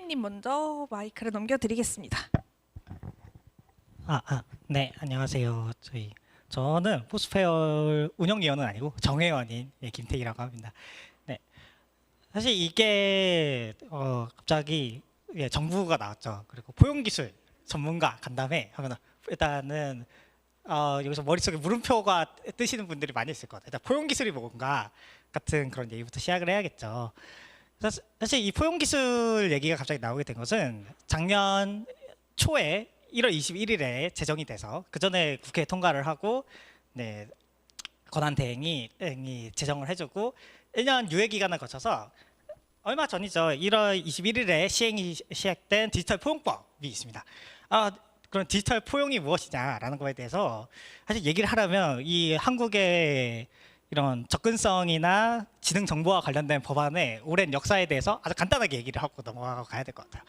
이현님 먼저 마이크를 넘겨드리겠습니다. 네, 안녕하세요. 저는 포스페어 운영위원은 아니고 정회원인 김태희라고 합니다. 네, 사실 이게 갑자기 정부가 나왔죠. 그리고 포용기술 전문가 간담회 하면 일단은 여기서 머릿속에 물음표가 뜨시는 분들이 많이 있을 것 같아요. 일단 포용기술이 뭔가 같은 그런 얘기부터 시작을 해야겠죠. 사실 이 포용기술 얘기가 갑자기 나오게 된 것은 작년 초에 1월 21일에 제정이 돼서 그 전에 국회 통과를 하고 권한대행이 제정을 해주고 1년 유예 기간을 거쳐서 얼마 전이죠. 1월 21일에 시행이 시작된 디지털 포용법이 있습니다. 그런 디지털 포용이 무엇이냐라는 거에 대해서 사실 얘기를 하려면 이 한국의 이런 접근성이나 지능 정보와 관련된 법안의 오랜 역사에 대해서 아주 간단하게 얘기를 하고 넘어가고 가야 될 것 같아요.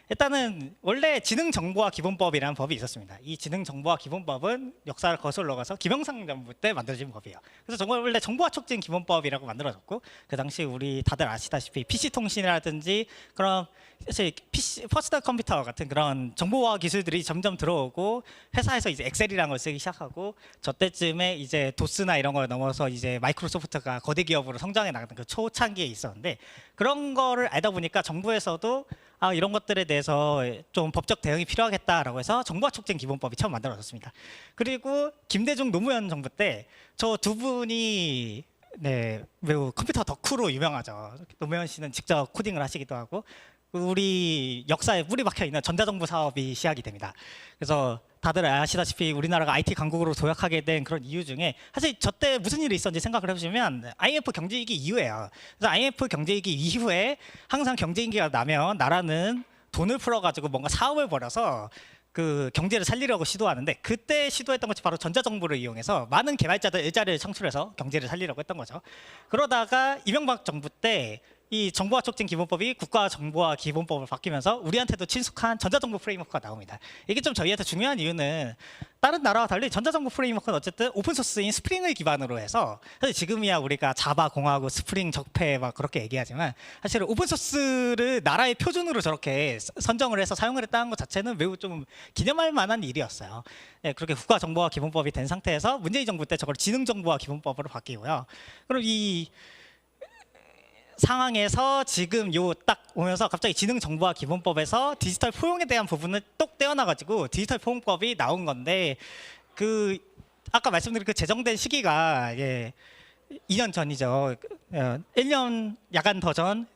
일단은 원래 지능정보화기본법이라는 법이 있었습니다. 이 지능정보화기본법은 역사를 거슬러 가서 김영삼 정부 때 만들어진 법이에요. 그래서 정말 원래 정보화촉진기본법이라고 만들어졌고 그 당시 우리 다들 아시다시피 PC통신이라든지 그런 사실 PC, 퍼스널 컴퓨터 같은 그런 정보화 기술들이 점점 들어오고 회사에서 이제 엑셀이라는 걸 쓰기 시작하고 저 때쯤에 이제 도스나 이런 걸 넘어서 이제 마이크로소프트가 거대 기업으로 성장해 나가는 그 초창기에 있었는데 그런 거를 알다 보니까 정부에서도 이런 것들에 대해서 좀 법적 대응이 필요하겠다라고 해서 정보화촉진기본법이 처음 만들어졌습니다. 그리고 김대중 노무현 정부 때 저 두 분이 매우 컴퓨터 덕후로 유명하죠. 노무현 씨는 직접 코딩을 하시기도 하고 우리 역사에 뿌리 박혀 있는 전자정부 사업이 시작이 됩니다. 그래서 다들 아시다시피 우리나라가 IT 강국으로 도약하게 된 그런 이유 중에 사실 저 때 무슨 일이 있었는지 생각을 해보시면 IMF 경제위기 이후에요. 그래서 IMF 경제위기 이후에 항상 경제위기가 나면 나라는 돈을 풀어가지고 뭔가 사업을 벌여서 그 경제를 살리려고 시도하는데 그때 시도했던 것이 바로 전자정부를 이용해서 많은 개발자들 일자리를 창출해서 경제를 살리려고 했던 거죠. 그러다가 이명박 정부 때 이 정보화촉진기본법이 국가정보화기본법으로 바뀌면서 우리한테도 친숙한 전자정부 프레임워크가 나옵니다. 이게 좀 저희한테 중요한 이유는 다른 나라와 달리 전자정부 프레임워크는 어쨌든 오픈소스인 스프링을 기반으로 해서 사실 지금이야 우리가 자바 공하고 스프링 적폐 막 그렇게 얘기하지만 사실 오픈소스를 나라의 표준으로 저렇게 선정을 해서 사용을 했다는 것 자체는 매우 좀 기념할 만한 일이었어요. 그렇게 국가정보화기본법이 된 상태에서 문재인 정부 때 저걸 지능정보화기본법으로 바뀌고요. 그럼 이 상황에서 지금 요 딱 오면서 갑자기 지능정보화기본법에서 디지털 포용에 대한 부분을 똑 떼어놔가지고 디지털 포용법이 나온 건데 그 아까 말씀드린 그 제정된 시기가 2년 전이죠. 1년 약간 더 전,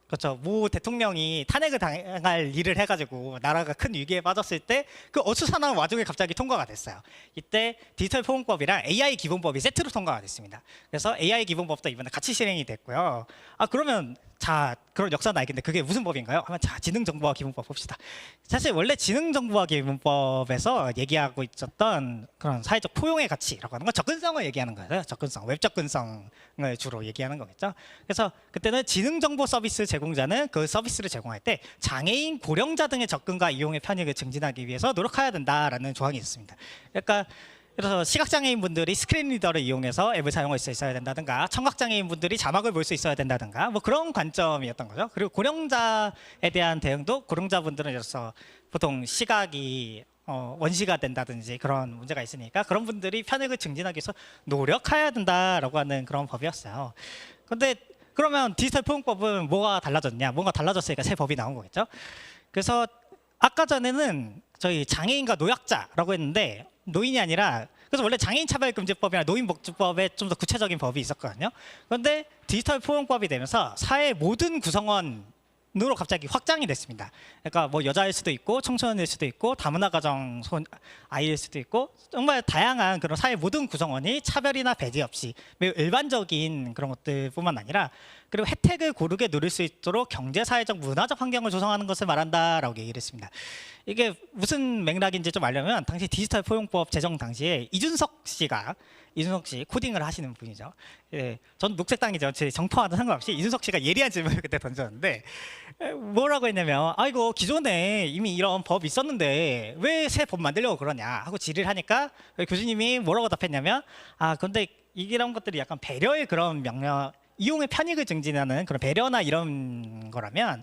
그렇죠. 모 대통령이 탄핵을 당할 일을 해가지고 나라가 큰 위기에 빠졌을 때 그 어수선한 와중에 갑자기 통과가 됐어요. 이때 디지털 포용법이랑 AI 기본법이 세트로 통과가 됐습니다. 그래서 AI 기본법도 이번에 같이 실행이 됐고요. 그러면 자, 그런 역사는 알겠는데 그게 무슨 법인가요? 하면 자, 지능정보화기본법 봅시다. 사실 원래 지능정보화기본법에서 얘기하고 있었던 그런 사회적 포용의 가치라고 하는 건 접근성을 얘기하는 거예요. 접근성, 웹 접근성을 주로 얘기하는 거겠죠. 그래서 그때는 지능정보 서비스 제공자는 그 서비스를 제공할 때 장애인, 고령자 등의 접근과 이용의 편익을 증진하기 위해서 노력해야 된다라는 조항이 있습니다. 그러니까 그래서 시각장애인 분들이 스크린 리더를 이용해서 앱을 사용할 수 있어야 된다든가 청각장애인 분들이 자막을 볼 수 있어야 된다든가 뭐 그런 관점이었던 거죠. 그리고 고령자에 대한 대응도 고령자분들은 그래서 보통 시각이 원시가 된다든지 그런 문제가 있으니까 그런 분들이 편익을 증진하기 위해서 노력해야 된다라고 하는 그런 법이었어요. 그런데 그러면 디지털 포용법은 뭐가 달라졌냐? 뭔가 달라졌으니까 새 법이 나온 거겠죠. 그래서 아까 전에는 저희 장애인과 노약자라고 했는데 노인이 아니라 그래서 원래 장애인차별금지법이나 노인복지법에 좀 더 구체적인 법이 있었거든요. 그런데 디지털 포용법이 되면서 사회 모든 구성원으로 갑자기 확장이 됐습니다. 그러니까 뭐 여자일 수도 있고 청소년일 수도 있고 다문화 가정 아이일 수도 있고 정말 다양한 그런 사회 모든 구성원이 차별이나 배제 없이 매우 일반적인 그런 것들뿐만 아니라 그리고 혜택을 고르게 누릴 수 있도록 경제, 사회적, 문화적 환경을 조성하는 것을 말한다라고 얘기를 했습니다. 이게 무슨 맥락인지 좀 알려면 당시 디지털 포용법 제정 당시에 이준석 씨 코딩을 하시는 분이죠. 전 녹색당이죠. 제 정파와는 상관없이 이준석 씨가 예리한 질문을 그때 던졌는데 뭐라고 했냐면 이거 기존에 이미 이런 법이 있었는데 왜 새 법 만들려고 그러냐 하고 질의를 하니까 교수님이 뭐라고 답했냐면 근데 이런 것들이 약간 배려의 그런 명령 이용의 편익을 증진하는 그런 배려나 이런 거라면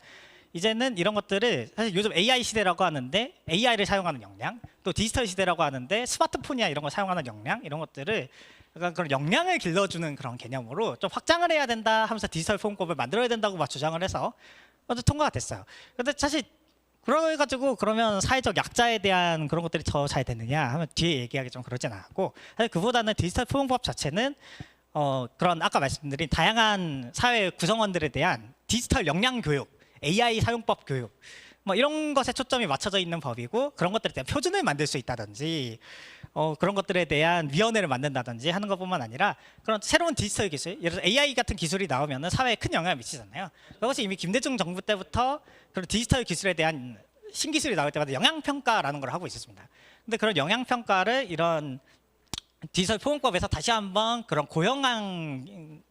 이제는 이런 것들을 사실 요즘 AI 시대라고 하는데 AI를 사용하는 역량, 또 디지털 시대라고 하는데 스마트폰이나 이런 걸 사용하는 역량, 이런 것들을 약간 그런 역량을 길러주는 그런 개념으로 좀 확장을 해야 된다 하면서 디지털 포용법을 만들어야 된다고 막 주장을 해서 먼저 통과가 됐어요. 근데 사실 그래가지고 그러면 사회적 약자에 대한 그런 것들이 더 잘 됐느냐 하면 뒤에 얘기하기 좀 그러진 않았고, 사실 그보다는 디지털 포용법 자체는 그런 아까 말씀드린 다양한 사회 구성원들에 대한 디지털 역량 교육, AI 사용법 교육, 뭐 이런 것에 초점이 맞춰져 있는 법이고, 그런 것들에 대한 표준을 만들 수 있다든지 그런 것들에 대한 위원회를 만든다든지 하는 것뿐만 아니라 그런 새로운 디지털 기술, 예를 들어 AI 같은 기술이 나오면 사회에 큰 영향을 미치잖아요. 그것이 이미 김대중 정부 때부터 그런 디지털 기술에 대한 신기술이 나올 때마다 영향평가라는 걸 하고 있었습니다. 근데 그런 영향평가를 이런 디지털 포용법에서 다시 한번 그런 고영향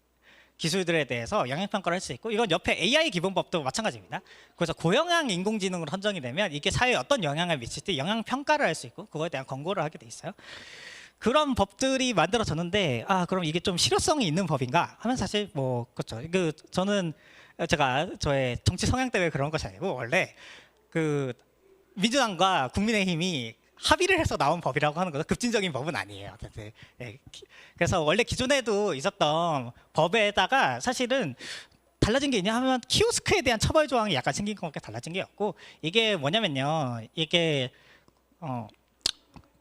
기술들에 대해서 영향평가를 할 수 있고, 이건 옆에 AI 기본법도 마찬가지입니다. 그래서 고영향 인공지능으로 선정이 되면 이게 사회에 어떤 영향을 미칠지 영향평가를 할 수 있고 그거에 대한 권고를 하게 돼 있어요. 그런 법들이 만들어졌는데 그럼 이게 좀 실효성이 있는 법인가 하면 사실 뭐 그렇죠. 저는 제가 저의 정치 성향 때문에 그런 것이 아니고 원래 그 민주당과 국민의힘이 합의를 해서 나온 법이라고 하는 거죠. 급진적인 법은 아니에요. 네. 그래서 원래 기존에도 있었던 법에다가 사실은 달라진 게 있냐 하면 키오스크에 대한 처벌 조항이 약간 생긴 것밖에 달라진 게 없고, 이게 뭐냐면요. 이게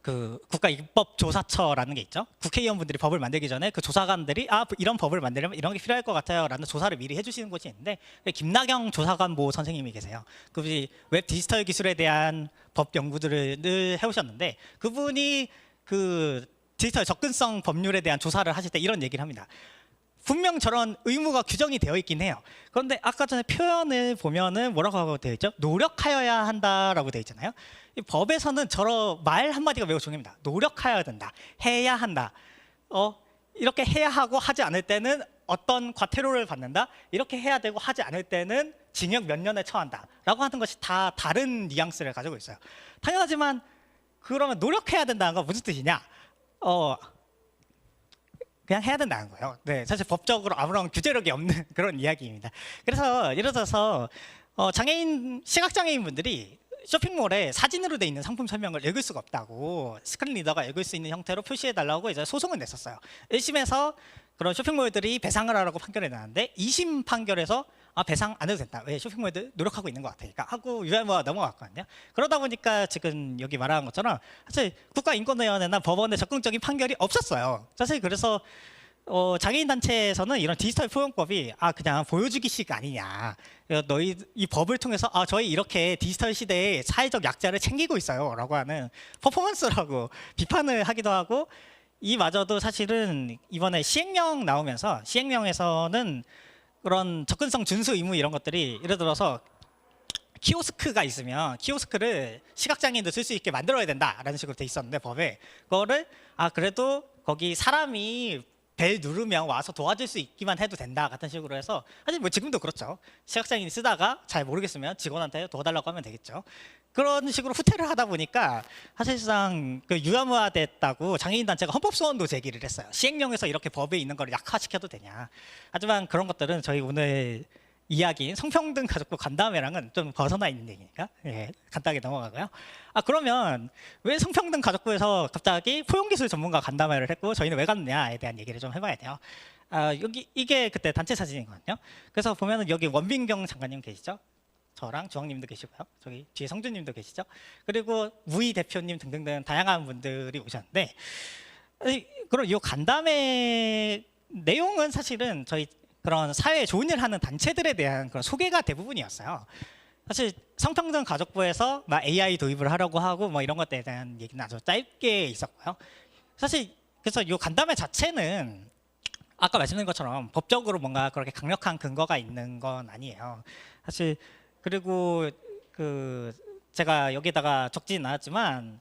그 국가입법조사처라는 게 있죠. 국회의원분들이 법을 만들기 전에 그 조사관들이 이런 법을 만들려면 이런 게 필요할 것 같아요라는 조사를 미리 해주시는 곳이 있는데, 김나경 조사관보 선생님이 계세요. 그분이 웹 디지털 기술에 대한 법 연구들을 늘 해오셨는데, 그분이 그 디지털 접근성 법률에 대한 조사를 하실 때 이런 얘기를 합니다. 분명 저런 의무가 규정이 되어 있긴 해요. 그런데 아까 전에 표현을 보면은 뭐라고 하고 되어 있죠? 노력하여야 한다라고 되어 있잖아요. 이 법에서는 저런 말 한마디가 매우 중요합니다. 노력하여야 된다. 해야 한다. 이렇게 해야 하고 하지 않을 때는 어떤 과태료를 받는다. 이렇게 해야 되고 하지 않을 때는 징역 몇 년에 처한다. 라고 하는 것이 다 다른 뉘앙스를 가지고 있어요. 당연하지만 그러면 노력해야 된다는 건 무슨 뜻이냐? 그냥 해야 된다는 거예요. 네, 사실 법적으로 아무런 규제력이 없는 그런 이야기입니다. 그래서 예를 들어서 시각장애인 분들이 쇼핑몰에 사진으로 돼 있는 상품 설명을 읽을 수가 없다고 스크린 리더가 읽을 수 있는 형태로 표시해달라고 이제 소송을 냈었어요. 1심에서 그런 쇼핑몰들이 배상을 하라고 판결을 내놨는데 2심 판결에서 배상 안 해도 된다. 왜 쇼핑몰들 노력하고 있는 것 같으니까 하고 유야무가 넘어갔거든요. 그러다 보니까 지금 여기 말하는 것처럼 사실 국가인권위원회나 법원의 적극적인 판결이 없었어요. 사실 그래서 장애인 단체에서는 이런 디지털 포용법이 그냥 보여주기식 아니냐. 너희 이 법을 통해서 저희 이렇게 디지털 시대에 사회적 약자를 챙기고 있어요라고 하는 퍼포먼스라고 비판을 하기도 하고, 이마저도 사실은 이번에 시행령 나오면서 시행령에서는 그런 접근성 준수 의무 이런 것들이 예를 들어서 키오스크가 있으면 키오스크를 시각장애인도 쓸 수 있게 만들어야 된다라는 식으로 돼 있었는데 법에 그거를 그래도 거기 사람이 벨 누르면 와서 도와줄 수 있기만 해도 된다 같은 식으로 해서, 사실 뭐 지금도 그렇죠. 시각장애인이 쓰다가 잘 모르겠으면 직원한테 도와달라고 하면 되겠죠. 그런 식으로 후퇴를 하다 보니까 사실상 유야무화됐다고 장애인 단체가 헌법 소원도 제기를 했어요. 시행령에서 이렇게 법에 있는 걸 약화시켜도 되냐. 하지만 그런 것들은 저희 오늘 이야기인 성평등 가족부 간담회랑은 좀 벗어나 있는 얘기니까 간단하게 넘어가고요. 그러면 왜 성평등 가족부에서 갑자기 포용기술 전문가 간담회를 했고 저희는 왜 갔느냐에 대한 얘기를 좀 해봐야 돼요. 이게 그때 단체 사진이거든요. 그래서 보면은 여기 원빈경 장관님 계시죠? 저랑 주황님도 계시고요. 저기 뒤에 성준님도 계시죠. 그리고 무희 대표님 등등등 다양한 분들이 오셨는데, 그럼 이 간담회 내용은 사실은 저희 그런 사회에 좋은 일 하는 단체들에 대한 그런 소개가 대부분이었어요. 사실 성평등 가족부에서 AI 도입을 하려고 하고 뭐 이런 것들에 대한 얘기는 아주 짧게 있었고요. 사실 그래서 이 간담회 자체는 아까 말씀드린 것처럼 법적으로 뭔가 그렇게 강력한 근거가 있는 건 아니에요. 사실 그리고 제가 여기다가 적지는 않았지만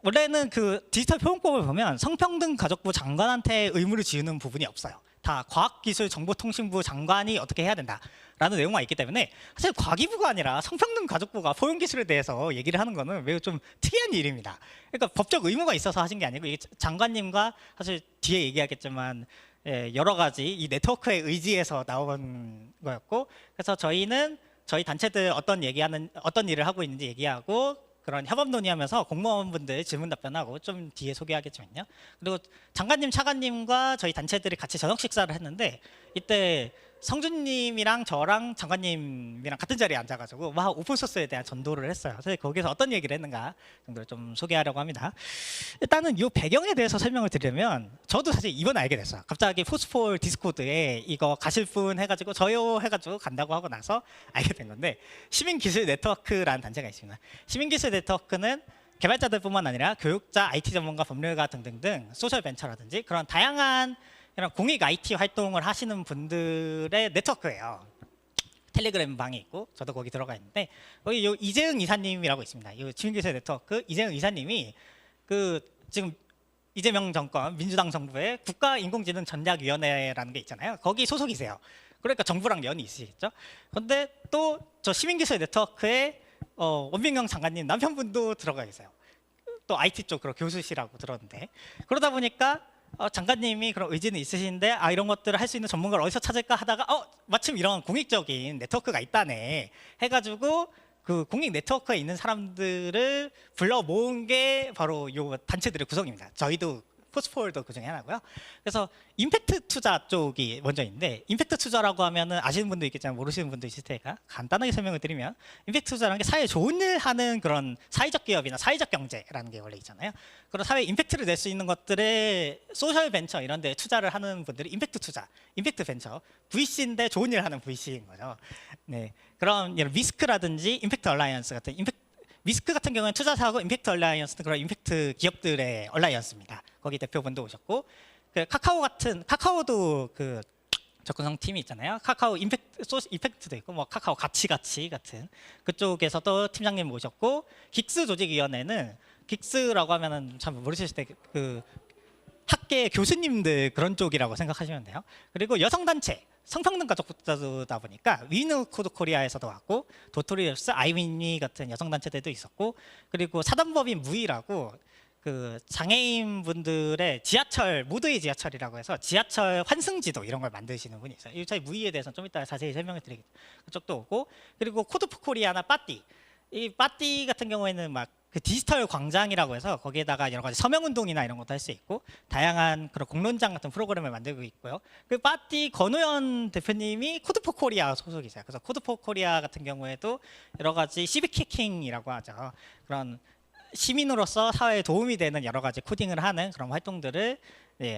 원래는 디지털 포용법을 보면 성평등 가족부 장관한테 의무를 지우는 부분이 없어요. 다 과학기술정보통신부 장관이 어떻게 해야 된다라는 내용만 있기 때문에 사실 과기부가 아니라 성평등 가족부가 포용기술에 대해서 얘기를 하는 거는 매우 좀 특이한 일입니다. 그러니까 법적 의무가 있어서 하신 게 아니고 이게 장관님과 사실 뒤에 얘기하겠지만 여러 가지 이 네트워크의 의지에서 나온 거였고, 그래서 저희는 저희 단체들 어떤 일을 하고 있는지 얘기하고 그런 협업 논의하면서 공무원분들 질문 답변하고 좀 뒤에 소개하겠지만요. 그리고 장관님, 차관님과 저희 단체들이 같이 저녁 식사를 했는데 이때 성준님이랑 저랑 장관님이랑 같은 자리에 앉아가지고 막 오픈소스에 대한 전도를 했어요. 그래서 거기서 어떤 얘기를 했는가 정도를 좀 소개하려고 합니다. 일단은 이 배경에 대해서 설명을 드리면 저도 사실 이번에 알게 됐어요. 갑자기 포스폴 디스코드에 이거 가실 분 해가지고 저요 해가지고 간다고 하고 나서 알게 된 건데 시민기술 네트워크라는 단체가 있습니다. 시민기술 네트워크는 개발자들뿐만 아니라 교육자, IT 전문가, 법률가 등등등 소셜 벤처라든지 그런 다양한 이런 공익 IT 활동을 하시는 분들의 네트워크예요. 텔레그램 방이 있고 저도 거기 들어가 있는데 거기 요 이재흥 이사님이라고 있습니다. 이 시민기술 네트워크 이재흥 이사님이 그 지금 이재명 정권 민주당 정부의 국가인공지능 전략위원회라는 게 있잖아요. 거기 소속이세요. 그러니까 정부랑 연이 있으시겠죠. 그런데 또 저 시민기술 네트워크에 원민경 장관님 남편분도 들어가 계세요. 또 IT 쪽으로 교수시라고 들었는데 그러다 보니까 장관님이 그런 의지는 있으신데 이런 것들을 할 수 있는 전문가를 어디서 찾을까 하다가 마침 이런 공익적인 네트워크가 있다네 해가지고 그 공익 네트워크에 있는 사람들을 불러 모은 게 바로 요 단체들의 구성입니다. 저희도 포스폴도 그 중에 하나고요. 그래서 임팩트 투자 쪽이 먼저 있는데 임팩트 투자라고 하면은 아시는 분도 있겠지만 모르시는 분도 있을 테니까 간단하게 설명을 드리면 임팩트 투자라는 게 사회에 좋은 일 하는 그런 사회적 기업이나 사회적 경제라는 게 원래 있잖아요. 그런 사회에 임팩트를 낼 수 있는 것들에 소셜 벤처 이런 데 투자를 하는 분들이 임팩트 투자, 임팩트 벤처, VC인데 좋은 일 하는 VC인 거죠. 네. 그런 미스크라든지 임팩트 얼라이언스 같은 미스크 같은 경우는 투자사하고 임팩트 얼라이언스는 그런 임팩트 기업들의 얼라이언스입니다. 거기 대표분도 오셨고 그 카카오도 그 접근성 팀이 있잖아요. 카카오 임팩트도 있고 뭐 카카오 같이 같은 그쪽에서도 팀장님 모셨고 긱스 조직위원회는 긱스라고 하면은 참 모르실 때 그 학계 교수님들 그런 쪽이라고 생각하시면 돼요. 그리고 여성단체 성평등 가족부터다 보니까 위너 코드 코리아에서도 왔고 도토리얼스, 아이윈니 같은 여성단체들도 있었고 그리고 사단법인 무이라고 그 장애인 분들의 지하철 모두의 지하철이라고 해서 지하철 환승지도 이런 걸 만드시는 분이 있어요. 저희 무이에 대해서는 좀 이따 자세히 설명을 드리겠습니다. 그쪽도 오고 그리고 코드프 코리아나 빠띠 이 빠띠 같은 경우에는 막 그 디지털 광장이라고 해서 거기에다가 여러 가지 서명 운동이나 이런 것도 할 수 있고 다양한 그런 공론장 같은 프로그램을 만들고 있고요. 그 빠띠 권우현 대표님이 코드포 코리아 소속이세요. 그래서 코드포 코리아 같은 경우에도 여러 가지 시빅 해킹이라고 하죠. 그런 시민으로서 사회에 도움이 되는 여러 가지 코딩을 하는 그런 활동들을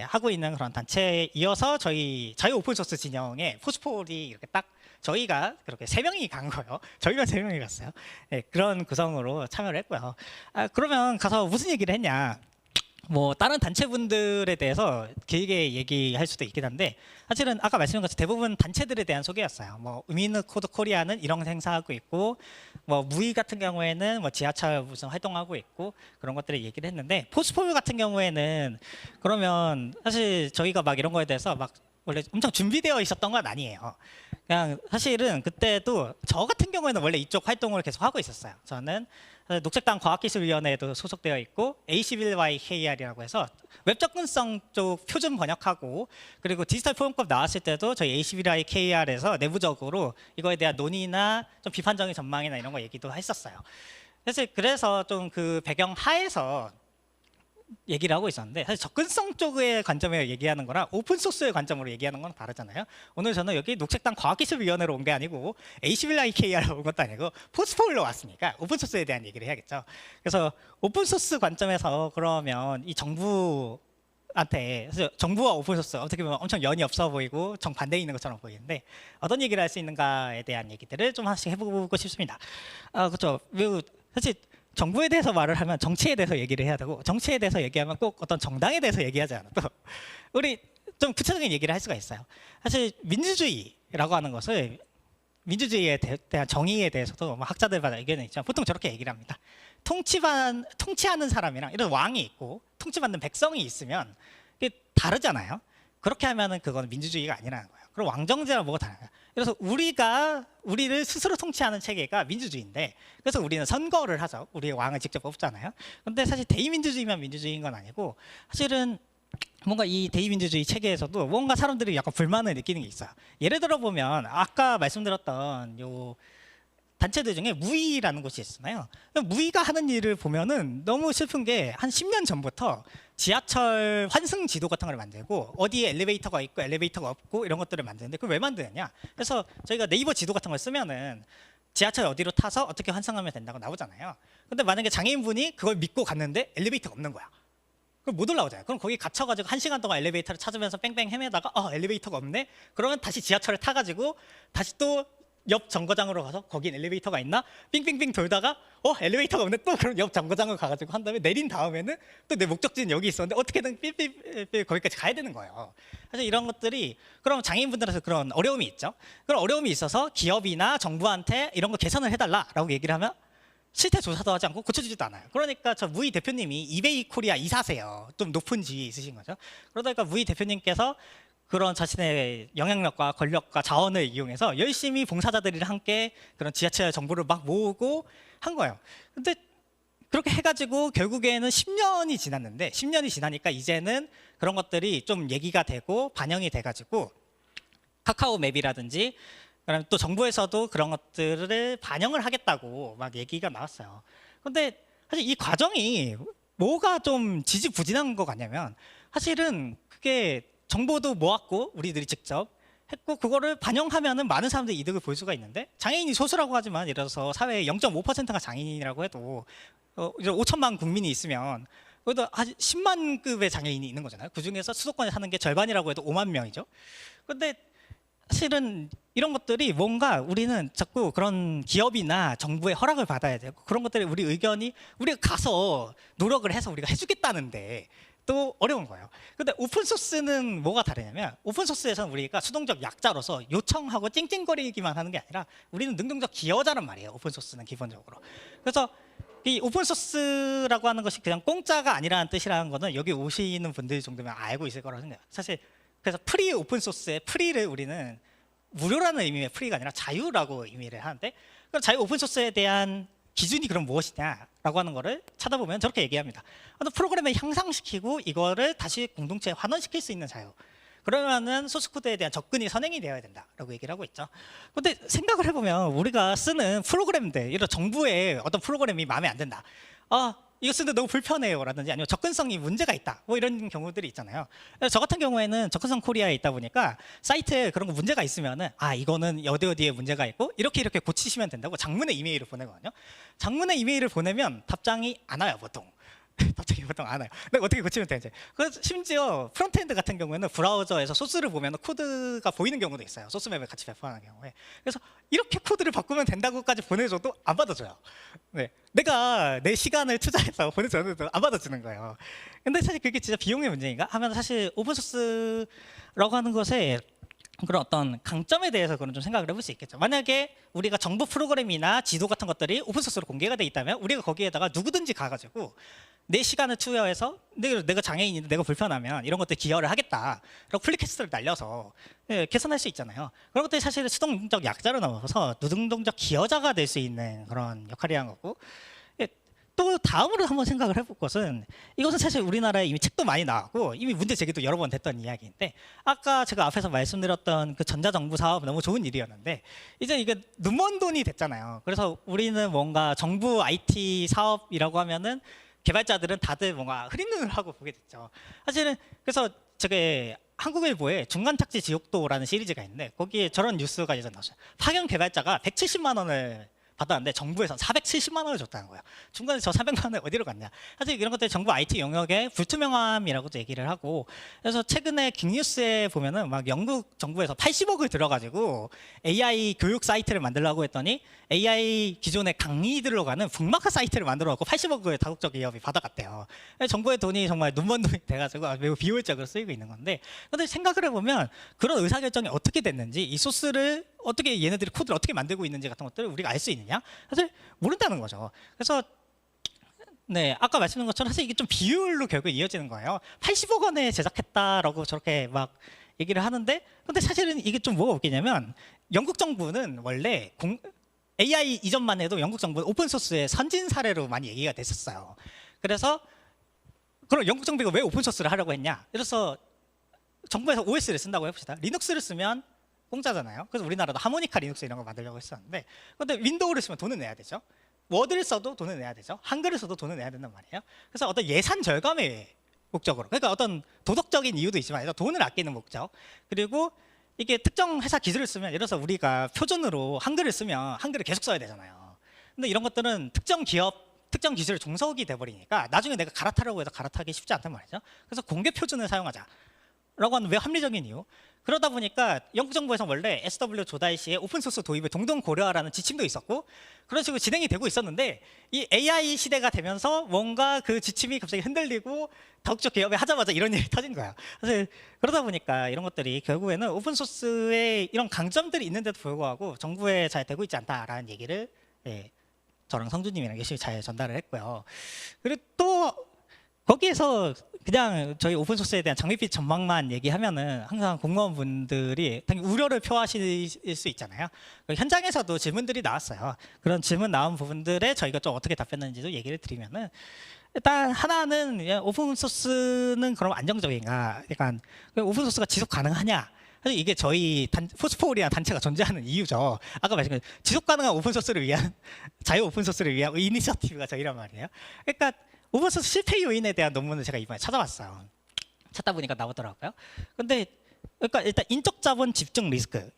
하고 있는 그런 단체에 이어서 저희 오픈소스 진영에 포스폴이 이렇게 딱 저희가 그렇게 3명이 간 거예요. 저희가 3명이 갔어요. 네, 그런 구성으로 참여를 했고요. 그러면 가서 무슨 얘기를 했냐? 뭐 다른 단체분들에 대해서 길게 얘기할 수도 있긴 한데 사실은 아까 말씀드린 것처럼 대부분 단체들에 대한 소개였어요. 뭐 위너 코드 코리아는 이런 행사하고 있고 뭐 무이 같은 경우에는 뭐 지하철 무슨 활동하고 있고 그런 것들을 얘기를 했는데 포스폴 같은 경우에는 그러면 사실 저희가 막 이런 거에 대해서 막 원래 엄청 준비되어 있었던 건 아니에요. 그냥 사실은 그때도 저 같은 경우에는 원래 이쪽 활동을 계속 하고 있었어요. 저는 녹색당 과학기술위원회에도 소속되어 있고 A11YKR이라고 해서 웹 접근성 쪽 표준 번역하고 그리고 디지털 포럼법 나왔을 때도 저희 A11YKR에서 내부적으로 이거에 대한 논의나 좀 비판적인 전망이나 이런 거 얘기도 했었어요. 그래서 좀 그 배경 하에서 얘기를 하고 있었는데 사실 접근성 쪽의 관점에서 얘기하는 거랑 오픈소스의 관점으로 얘기하는 건 다르잖아요. 오늘 저는 여기 녹색당 과학기술위원회로 온 게 아니고 A11IKR로 온 것도 아니고 포스폴로 왔으니까 오픈소스에 대한 얘기를 해야겠죠. 그래서 오픈소스 관점에서 그러면 이 정부한테 정부와 오픈소스 어떻게 보면 엄청 연이 없어 보이고 정반대에 있는 것처럼 보이는데 어떤 얘기를 할 수 있는가에 대한 얘기들을 좀 하나씩 해보고 싶습니다. 그렇죠. 사실 정부에 대해서 말을 하면 정치에 대해서 얘기를 해야 되고 정치에 대해서 얘기하면 꼭 어떤 정당에 대해서 얘기하지 않아도 우리 좀 구체적인 얘기를 할 수가 있어요. 사실 민주주의라고 하는 것을 민주주의에 대한 정의에 대해서도 뭐 학자들마다 의견이 있지만 보통 저렇게 얘기를 합니다. 통치하는 사람이랑 이런 왕이 있고 통치받는 백성이 있으면 이게 다르잖아요. 그렇게 하면은 그건 민주주의가 아니라는 거예요. 그럼 왕정제랑 뭐가 다른가? 그래서 우리를 스스로 통치하는 체계가 민주주의인데 그래서 우리는 선거를 하죠. 우리의 왕을 직접 뽑잖아요. 근데 사실 대의민주주의만 민주주의인 건 아니고 사실은 뭔가 이 대의민주주의 체계에서도 뭔가 사람들이 약간 불만을 느끼는 게 있어요. 예를 들어 보면 아까 말씀드렸던 단체들 중에 무이라는 곳이 있잖아요. 무이가 하는 일을 보면은 너무 슬픈 게 한 10년 전부터 지하철 환승 지도 같은 걸 만들고 어디에 엘리베이터가 있고 엘리베이터가 없고 이런 것들을 만드는데 그걸 왜 만드느냐? 그래서 저희가 네이버 지도 같은 걸 쓰면은 지하철 어디로 타서 어떻게 환승하면 된다고 나오잖아요. 근데 만약에 장애인분이 그걸 믿고 갔는데 엘리베이터가 없는 거야. 그럼 못 올라오잖아요. 그럼 거기 갇혀가지고 1시간 동안 엘리베이터를 찾으면서 뺑뺑 헤매다가 엘리베이터가 없네? 그러면 다시 지하철을 타가지고 다시 또 옆 정거장으로 가서 거긴 엘리베이터가 있나? 빙빙빙 돌다가 엘리베이터가 없네? 또 그럼 옆 정거장을 가가지고 한 다음에 내린 다음에는 또 내 목적지는 여기 있었는데 어떻게든 삐삐삐 거기까지 가야 되는 거예요. 사실 이런 것들이 그럼 장애인분들한테 그런 어려움이 있죠. 그런 어려움이 있어서 기업이나 정부한테 이런 거 개선을 해달라라고 얘기를 하면 실태 조사도 하지 않고 고쳐주지도 않아요. 그러니까 저 무이 대표님이 이베이 코리아 이사세요. 좀 높은 지위에 있으신 거죠. 그러다가 무이 대표님께서 그런 자신의 영향력과 권력과 자원을 이용해서 열심히 봉사자들이랑 함께 그런 지하철 정보를 막 모으고 한 거예요. 근데 그렇게 해가지고 결국에는 10년이 지났는데 10년이 지나니까 이제는 그런 것들이 좀 얘기가 되고 반영이 돼가지고 카카오 맵이라든지 그다음에 또 정부에서도 그런 것들을 반영을 하겠다고 막 얘기가 나왔어요. 근데 사실 이 과정이 뭐가 좀 지지부진한 것 같냐면 사실은 그게 정보도 모았고 우리들이 직접 했고 그거를 반영하면은 많은 사람들이 이득을 볼 수가 있는데 장애인이 소수라고 하지만 예를 들어서 사회의 0.5%가 장애인이라고 해도 5천만 국민이 있으면 그래도 한 10만 급의 장애인이 있는 거잖아요. 그중에서 수도권에 사는 게 절반이라고 해도 5만 명이죠. 근데 사실은 이런 것들이 뭔가 우리는 자꾸 그런 기업이나 정부의 허락을 받아야 되고 그런 것들이 우리 의견이 우리가 가서 노력을 해서 우리가 해주겠다는데 또 어려운 거예요. 근데 오픈소스는 뭐가 다르냐면 오픈소스에서는 우리가 수동적 약자로서 요청하고 찡찡거리기만 하는 게 아니라 우리는 능동적 기여자란 말이에요. 오픈소스는 기본적으로. 그래서 이 오픈소스라고 하는 것이 그냥 공짜가 아니라는 뜻이라는 거는 여기 오시는 분들 정도면 알고 있을 거라고 생각해요. 사실 그래서 프리 오픈소스의 프리를 우리는 무료라는 의미의 프리가 아니라 자유라고 의미를 하는데 그럼 자유 오픈소스에 대한 기준이 그럼 무엇이냐라고 하는 거를 찾아보면 저렇게 얘기합니다. 어떤 프로그램을 향상시키고 이거를 다시 공동체에 환원시킬 수 있는 자유. 그러면은 소스코드에 대한 접근이 선행이 되어야 된다라고 얘기를 하고 있죠. 근데 생각을 해보면 우리가 쓰는 프로그램들, 이런 정부의 어떤 프로그램이 마음에 안 든다. 이거 쓰는데 너무 불편해요라든지 아니면 접근성이 문제가 있다. 뭐 이런 경우들이 있잖아요. 저 같은 경우에는 접근성 코리아에 있다 보니까 사이트에 그런 거 문제가 있으면은 이거는 어디 어디에 문제가 있고 이렇게 고치시면 된다고 장문의 이메일을 보내거든요. 장문의 이메일을 보내면 답장이 안 와요, 보통. 답장이 보통 안 와요. 근데 어떻게 고치면 되지? 그래서 심지어 프론트엔드 같은 경우에는 브라우저에서 소스를 보면 코드가 보이는 경우도 있어요. 소스맵을 같이 배포하는 경우에. 그래서 이렇게 코드를 바꾸면 된다고까지 보내줘도 안 받아줘요. 네. 내가 내 시간을 투자해서 보내줬는데도 안 받아주는 거예요. 근데 사실 그게 진짜 비용의 문제인가? 하면 사실 오픈소스라고 하는 것에 그런 어떤 강점에 대해서 그런 좀 생각을 해볼 수 있겠죠. 만약에 우리가 정부 프로그램이나 지도 같은 것들이 오픈소스로 공개가 돼 있다면 우리가 거기에다가 누구든지 가가지고 내 시간을 투여해서 내가 장애인인데 내가 불편하면 이런 것들 기여를 하겠다. 그리고 플리캐스트를 날려서 개선할 수 있잖아요. 그런 것들이 사실 수동적 약자로 넘어서 노동적 기여자가 될 수 있는 그런 역할이란 거고 또 다음으로 한번 생각을 해볼 것은 이것은 사실 우리나라에 이미 책도 많이 나왔고 이미 문제 제기도 여러 번 됐던 이야기인데 아까 제가 앞에서 말씀드렸던 그 전자정부 사업 너무 좋은 일이었는데 이제 이게 눈먼 돈이 됐잖아요. 그래서 우리는 뭔가 정부 IT 사업이라고 하면은 개발자들은 다들 뭔가 흐린 눈을 하고 보게 됐죠. 사실은 그래서 저게 한국일보에 중간착지 지옥도라는 시리즈가 있는데 거기에 저런 뉴스가 예전 나왔어요. 파견 개발자가 170만 원을 받았는데 정부에서 470만 원을 줬다는 거예요. 중간에 저 400만 원을 어디로 갔냐. 사실 이런 것들이 정부 IT 영역의 불투명함이라고도 얘기를 하고 그래서 최근에 빅뉴스에 보면은 막 영국 정부에서 80억을 들어가지고 AI 교육 사이트를 만들려고 했더니 AI 기존의 강의들로 가는 북마크 사이트를 만들어갖고 80억을 다국적 기업이 받아갔대요. 정부의 돈이 정말 눈먼 돈이 돼가지고 매우 비효율적으로 쓰이고 있는 건데 근데 생각을 해보면 그런 의사결정이 어떻게 됐는지 이 소스를 어떻게 얘네들이 코드를 어떻게 만들고 있는지 같은 것들을 우리가 알 수 있느냐? 사실 모른다는 거죠. 그래서 네, 아까 말씀드린 것처럼 사실 이게 좀 비율로 결국 이어지는 거예요. 80억 원에 제작했다라고 저렇게 막 얘기를 하는데 근데 사실은 이게 좀 뭐가 웃기냐면 영국 정부는 원래 AI 이전만 해도 영국 정부는 오픈소스의 선진 사례로 많이 얘기가 됐었어요. 그래서 그럼 영국 정부가 왜 오픈소스를 하려고 했냐? 그래서 정부에서 OS를 쓴다고 해봅시다. 리눅스를 쓰면 공짜잖아요. 그래서 우리나라도 하모니카 리눅스 이런 거 만들려고 했었는데, 근데 윈도우를 쓰면 돈을 내야 되죠. 워드를 써도 돈을 내야 되죠. 한글을 써도 돈을 내야 된단 말이에요. 그래서 어떤 예산 절감의 목적으로, 그러니까 어떤 도덕적인 이유도 있지만 돈을 아끼는 목적, 그리고 이게 특정 회사 기술을 쓰면, 예를 들어서 우리가 표준으로 한글을 쓰면 한글을 계속 써야 되잖아요. 근데 이런 것들은 특정 기업 특정 기술의 종속이 돼버리니까 나중에 내가 갈아타려고 해서 갈아타기 쉽지 않단 말이죠. 그래서 공개 표준을 사용하자라고 하는 왜 합리적인 이유. 그러다 보니까 영국 정부에서 원래 SW 조다이 씨의 오픈소스 도입을 동동 고려하라는 지침도 있었고, 그런 식으로 진행이 되고 있었는데, 이 AI 시대가 되면서 뭔가 그 지침이 갑자기 흔들리고 다국적 기업에 하자마자 이런 일이 터진 거예요. 그래서 그러다 보니까 이런 것들이 결국에는 오픈소스의 이런 강점들이 있는데도 불구하고 정부에 잘 되고 있지 않다라는 얘기를, 예, 저랑 성주님이랑 열심히 잘 전달을 했고요. 그리고 또 거기에서 그냥 저희 오픈소스에 대한 장밋빛 전망만 얘기하면은 항상 공무원분들이 당연히 우려를 표하실 수 있잖아요. 현장에서도 질문들이 나왔어요. 그런 질문 나온 부분들에 저희가 좀 어떻게 답변했는지도 얘기를 드리면은, 일단 하나는 오픈소스는 그럼 안정적인가, 약간 오픈소스가 지속 가능하냐. 사실 이게 저희 포스포홀이라는 단체가 존재하는 이유죠. 아까 말씀드린 지속 가능한 오픈소스를 위한 자유 오픈소스를 위한 이니셔티브가 저희란 말이에요. 그러니까 오픈소스 실패 요인에 대한 논문을 제가 이번에 찾아봤어요. 찾다 보니까 나오더라고요. 근데 그러니까 일단 인적 자본 집중 리스크.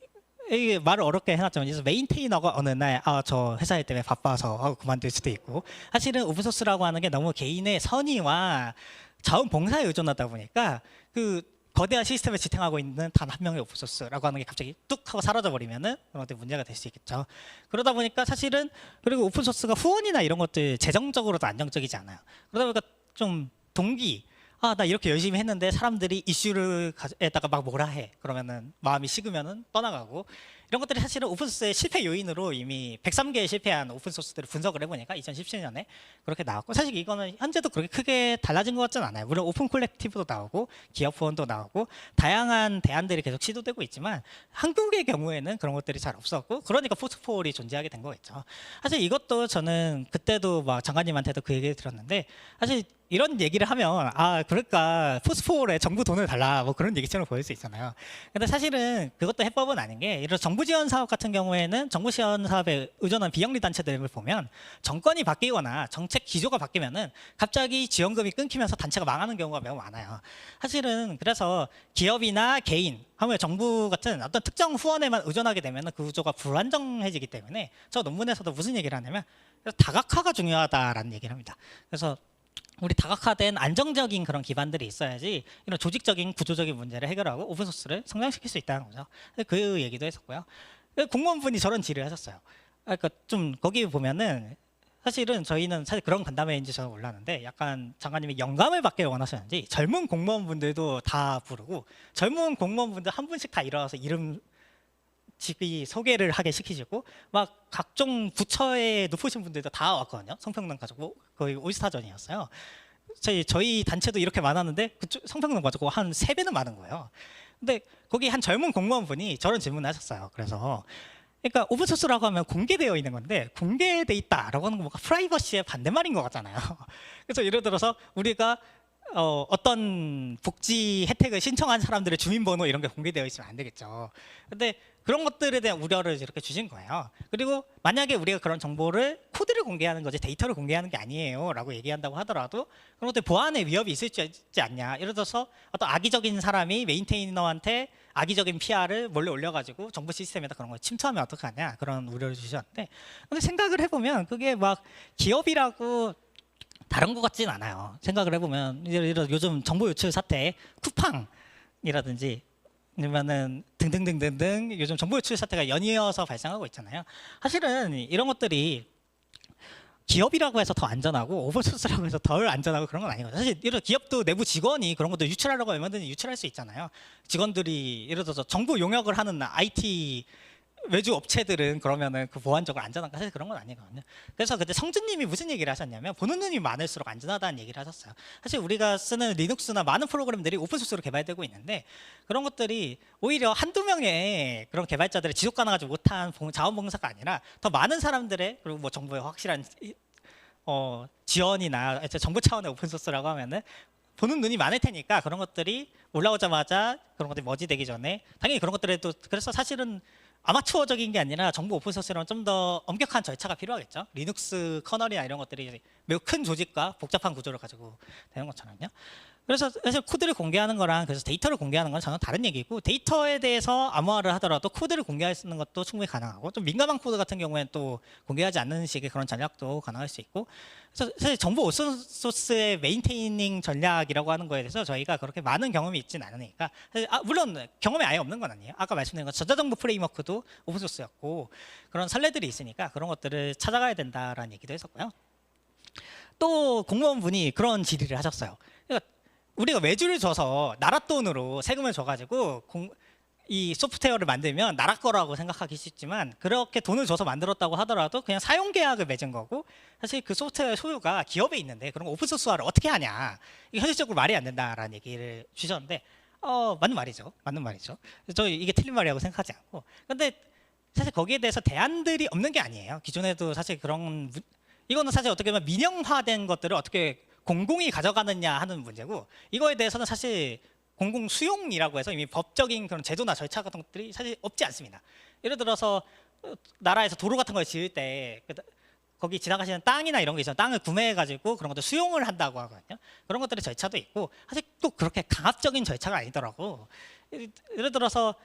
이게 말을 어렵게 해놨지만, 그래서 메인테이너가 어느 날 저 회사 일 때문에 바빠서 그만둘 수도 있고, 사실은 오픈소스라고 하는 게 너무 개인의 선의와 자원봉사에 의존하다 보니까 그 거대한 시스템을 지탱하고 있는 단 한 명의 오픈소스라고 하는 게 갑자기 뚝 하고 사라져버리면은 그런 것들 문제가 될 수 있겠죠. 그러다 보니까 사실은, 그리고 오픈소스가 후원이나 이런 것들 재정적으로도 안정적이지 않아요. 그러다 보니까 좀 동기, 나 이렇게 열심히 했는데 사람들이 이슈를에다가 막 뭐라 해, 그러면은 마음이 식으면은 떠나가고, 이런 것들이 사실은 오픈소스의 실패 요인으로 이미 103개의 실패한 오픈소스들을 분석을 해보니까 2017년에 그렇게 나왔고, 사실 이거는 현재도 그렇게 크게 달라진 것 같지는 않아요. 물론 오픈 콜렉티브도 나오고 기업 후원도 나오고 다양한 대안들이 계속 시도되고 있지만, 한국의 경우에는 그런 것들이 잘 없었고, 그러니까 포스포홀이 존재하게 된 거겠죠. 사실 이것도 저는 그때도 막 장관님한테도 그 얘기를 들었는데, 사실 이런 얘기를 하면 그러니까 포스포홀에 정부 돈을 달라, 뭐 그런 얘기처럼 보일 수 있잖아요. 근데 사실은 그것도 해법은 아닌 게, 예를 들어 정부 지원 사업 같은 경우에는 정부 지원 사업에 의존한 비영리 단체들을 보면 정권이 바뀌거나 정책 기조가 바뀌면은 갑자기 지원금이 끊기면서 단체가 망하는 경우가 매우 많아요. 사실은 그래서 기업이나 개인, 하물며 정부 같은 어떤 특정 후원에만 의존하게 되면 그 구조가 불안정해지기 때문에, 저 논문에서도 무슨 얘기를 하냐면 다각화가 중요하다라는 얘기를 합니다. 그래서 우리 다각화된 안정적인 그런 기반들이 있어야지 이런 조직적인 구조적인 문제를 해결하고 오픈소스를 성장시킬 수 있다는 거죠. 그 얘기도 했었고요. 공무원분이 저런 질의를 하셨어요. 그러니까 좀 거기 보면은, 사실은 저희는 사실 그런 간담회인지 저는 몰랐는데, 약간 장관님이 영감을 받길 원하셨는지 젊은 공무원분들도 다 부르고, 젊은 공무원분들 한 분씩 다 일어나서 이름 집이 소개를 하게 시키시고, 막 각종 부처의 높으신 분들도 다 왔거든요. 성평등 가지고 거의 올스타전이었어요. 저희 단체도 이렇게 많았는데 그쪽 성평등 가지고 한 3배는 많은 거예요. 근데 거기 한 젊은 공무원분이 저런 질문을 하셨어요. 그래서 그러니까 오픈소스라고 하면 공개되어 있는 건데, 공개돼 있다라고 하는 건 뭔가 프라이버시의 반대말인 것 같잖아요. 그래서 예를 들어서 우리가 어떤 복지 혜택을 신청한 사람들의 주민번호 이런 게 공개되어 있으면 안 되겠죠. 근데 그런 것들에 대한 우려를 이렇게 주신 거예요. 그리고 만약에 우리가 그런 정보를 코드를 공개하는 거지 데이터를 공개하는 게 아니에요 라고 얘기한다고 하더라도, 그런 것들 보안에 위협이 있을 수 있지 않냐. 예를 들어서 어떤 악의적인 사람이 메인테이너한테 악의적인 PR을 몰래 올려가지고 정부 시스템에다 그런 걸 침투하면 어떡하냐, 그런 우려를 주셨는데, 근데 생각을 해보면 그게 막 기업이라고 다른 것 같진 않아요. 생각을 해보면 예를 들어 요즘 정보 유출 사태, 쿠팡이라든지 아니면은 등등등등등 요즘 정보 유출 사태가 연이어서 발생하고 있잖아요. 사실은 이런 것들이 기업이라고 해서 더 안전하고 오픈소스라고 해서 덜 안전하고 그런 건 아니거든요. 사실 이런 기업도 내부 직원이 그런 것들 유출하려고 하면 얼마든지 유출할 수 있잖아요. 직원들이 예를 들어서 정보 용역을 하는 IT 외주 업체들은 그러면은 그 보안적으로 안전한가, 사실 그런 건 아니거든요. 그래서 그때 성준님이 무슨 얘기를 하셨냐면, 보는 눈이 많을수록 안전하다는 얘기를 하셨어요. 사실 우리가 쓰는 리눅스나 많은 프로그램들이 오픈소스로 개발되고 있는데, 그런 것들이 오히려 한두 명의 그런 개발자들의 지속 가능하지 못한 자원봉사가 아니라 더 많은 사람들의, 그리고 뭐 정부의 확실한 지원이나 정부 차원의 오픈소스라고 하면은 보는 눈이 많을 테니까 그런 것들이 올라오자마자 그런 것들이 머지되기 전에 당연히 그런 것들에도 그래서 사실은 아마추어적인 게 아니라 정부 오픈소스로는 좀 더 엄격한 절차가 필요하겠죠. 리눅스 커널이나 이런 것들이 매우 큰 조직과 복잡한 구조를 가지고 되는 것처럼요. 그래서 사실 코드를 공개하는 거랑 그래서 데이터를 공개하는 건 전혀 다른 얘기고 데이터에 대해서 암호화를 하더라도 코드를 공개할 수 있는 것도 충분히 가능하고 좀 민감한 코드 같은 경우에는 또 공개하지 않는 식의 그런 전략도 가능할 수 있고 그래서 사실 정보 오픈소스의 메인테이닝 전략이라고 하는 거에 대해서 저희가 그렇게 많은 경험이 있지는 않으니까 사실 물론 경험이 아예 없는 건 아니에요. 아까 말씀드린 것 전자정보 프레임워크도 오픈소스였고 그런 선례들이 있으니까 그런 것들을 찾아가야 된다라는 얘기도 했었고요. 또 공무원분이 그런 질의를 하셨어요. 그러니까 우리가 외주를 줘서 나라 돈으로 세금을 줘가지고 이 소프트웨어를 만들면 나라 거라고 생각하기 쉽지만 그렇게 돈을 줘서 만들었다고 하더라도 그냥 사용 계약을 맺은 거고 사실 그 소프트웨어 소유가 기업에 있는데 그런 거 오픈소스화를 어떻게 하냐 이게 현실적으로 말이 안 된다라는 얘기를 주셨는데 맞는 말이죠. 맞는 말이죠. 저 이게 틀린 말이라고 생각하지 않고 근데 사실 거기에 대해서 대안들이 없는 게 아니에요. 기존에도 사실 이거는 사실 어떻게 보면 민영화된 것들을 어떻게 공공이 가져가느냐 하는 문제고 이거에 대해서는 사실 공공 수용이라고 해서 이미 법적인 그런 제도나 절차 같은 것들이 사실 없지 않습니다. 예를 들어서 나라에서 도로 같은 걸 지을 때 거기 지나가시는 땅이나 이런 게 있어요. 땅을 구매해가지고 그런 것들 수용을 한다고 하거든요. 그런 것들의 절차도 있고 사실 꼭 그렇게 강압적인 절차가 아니더라고. 예를 들어서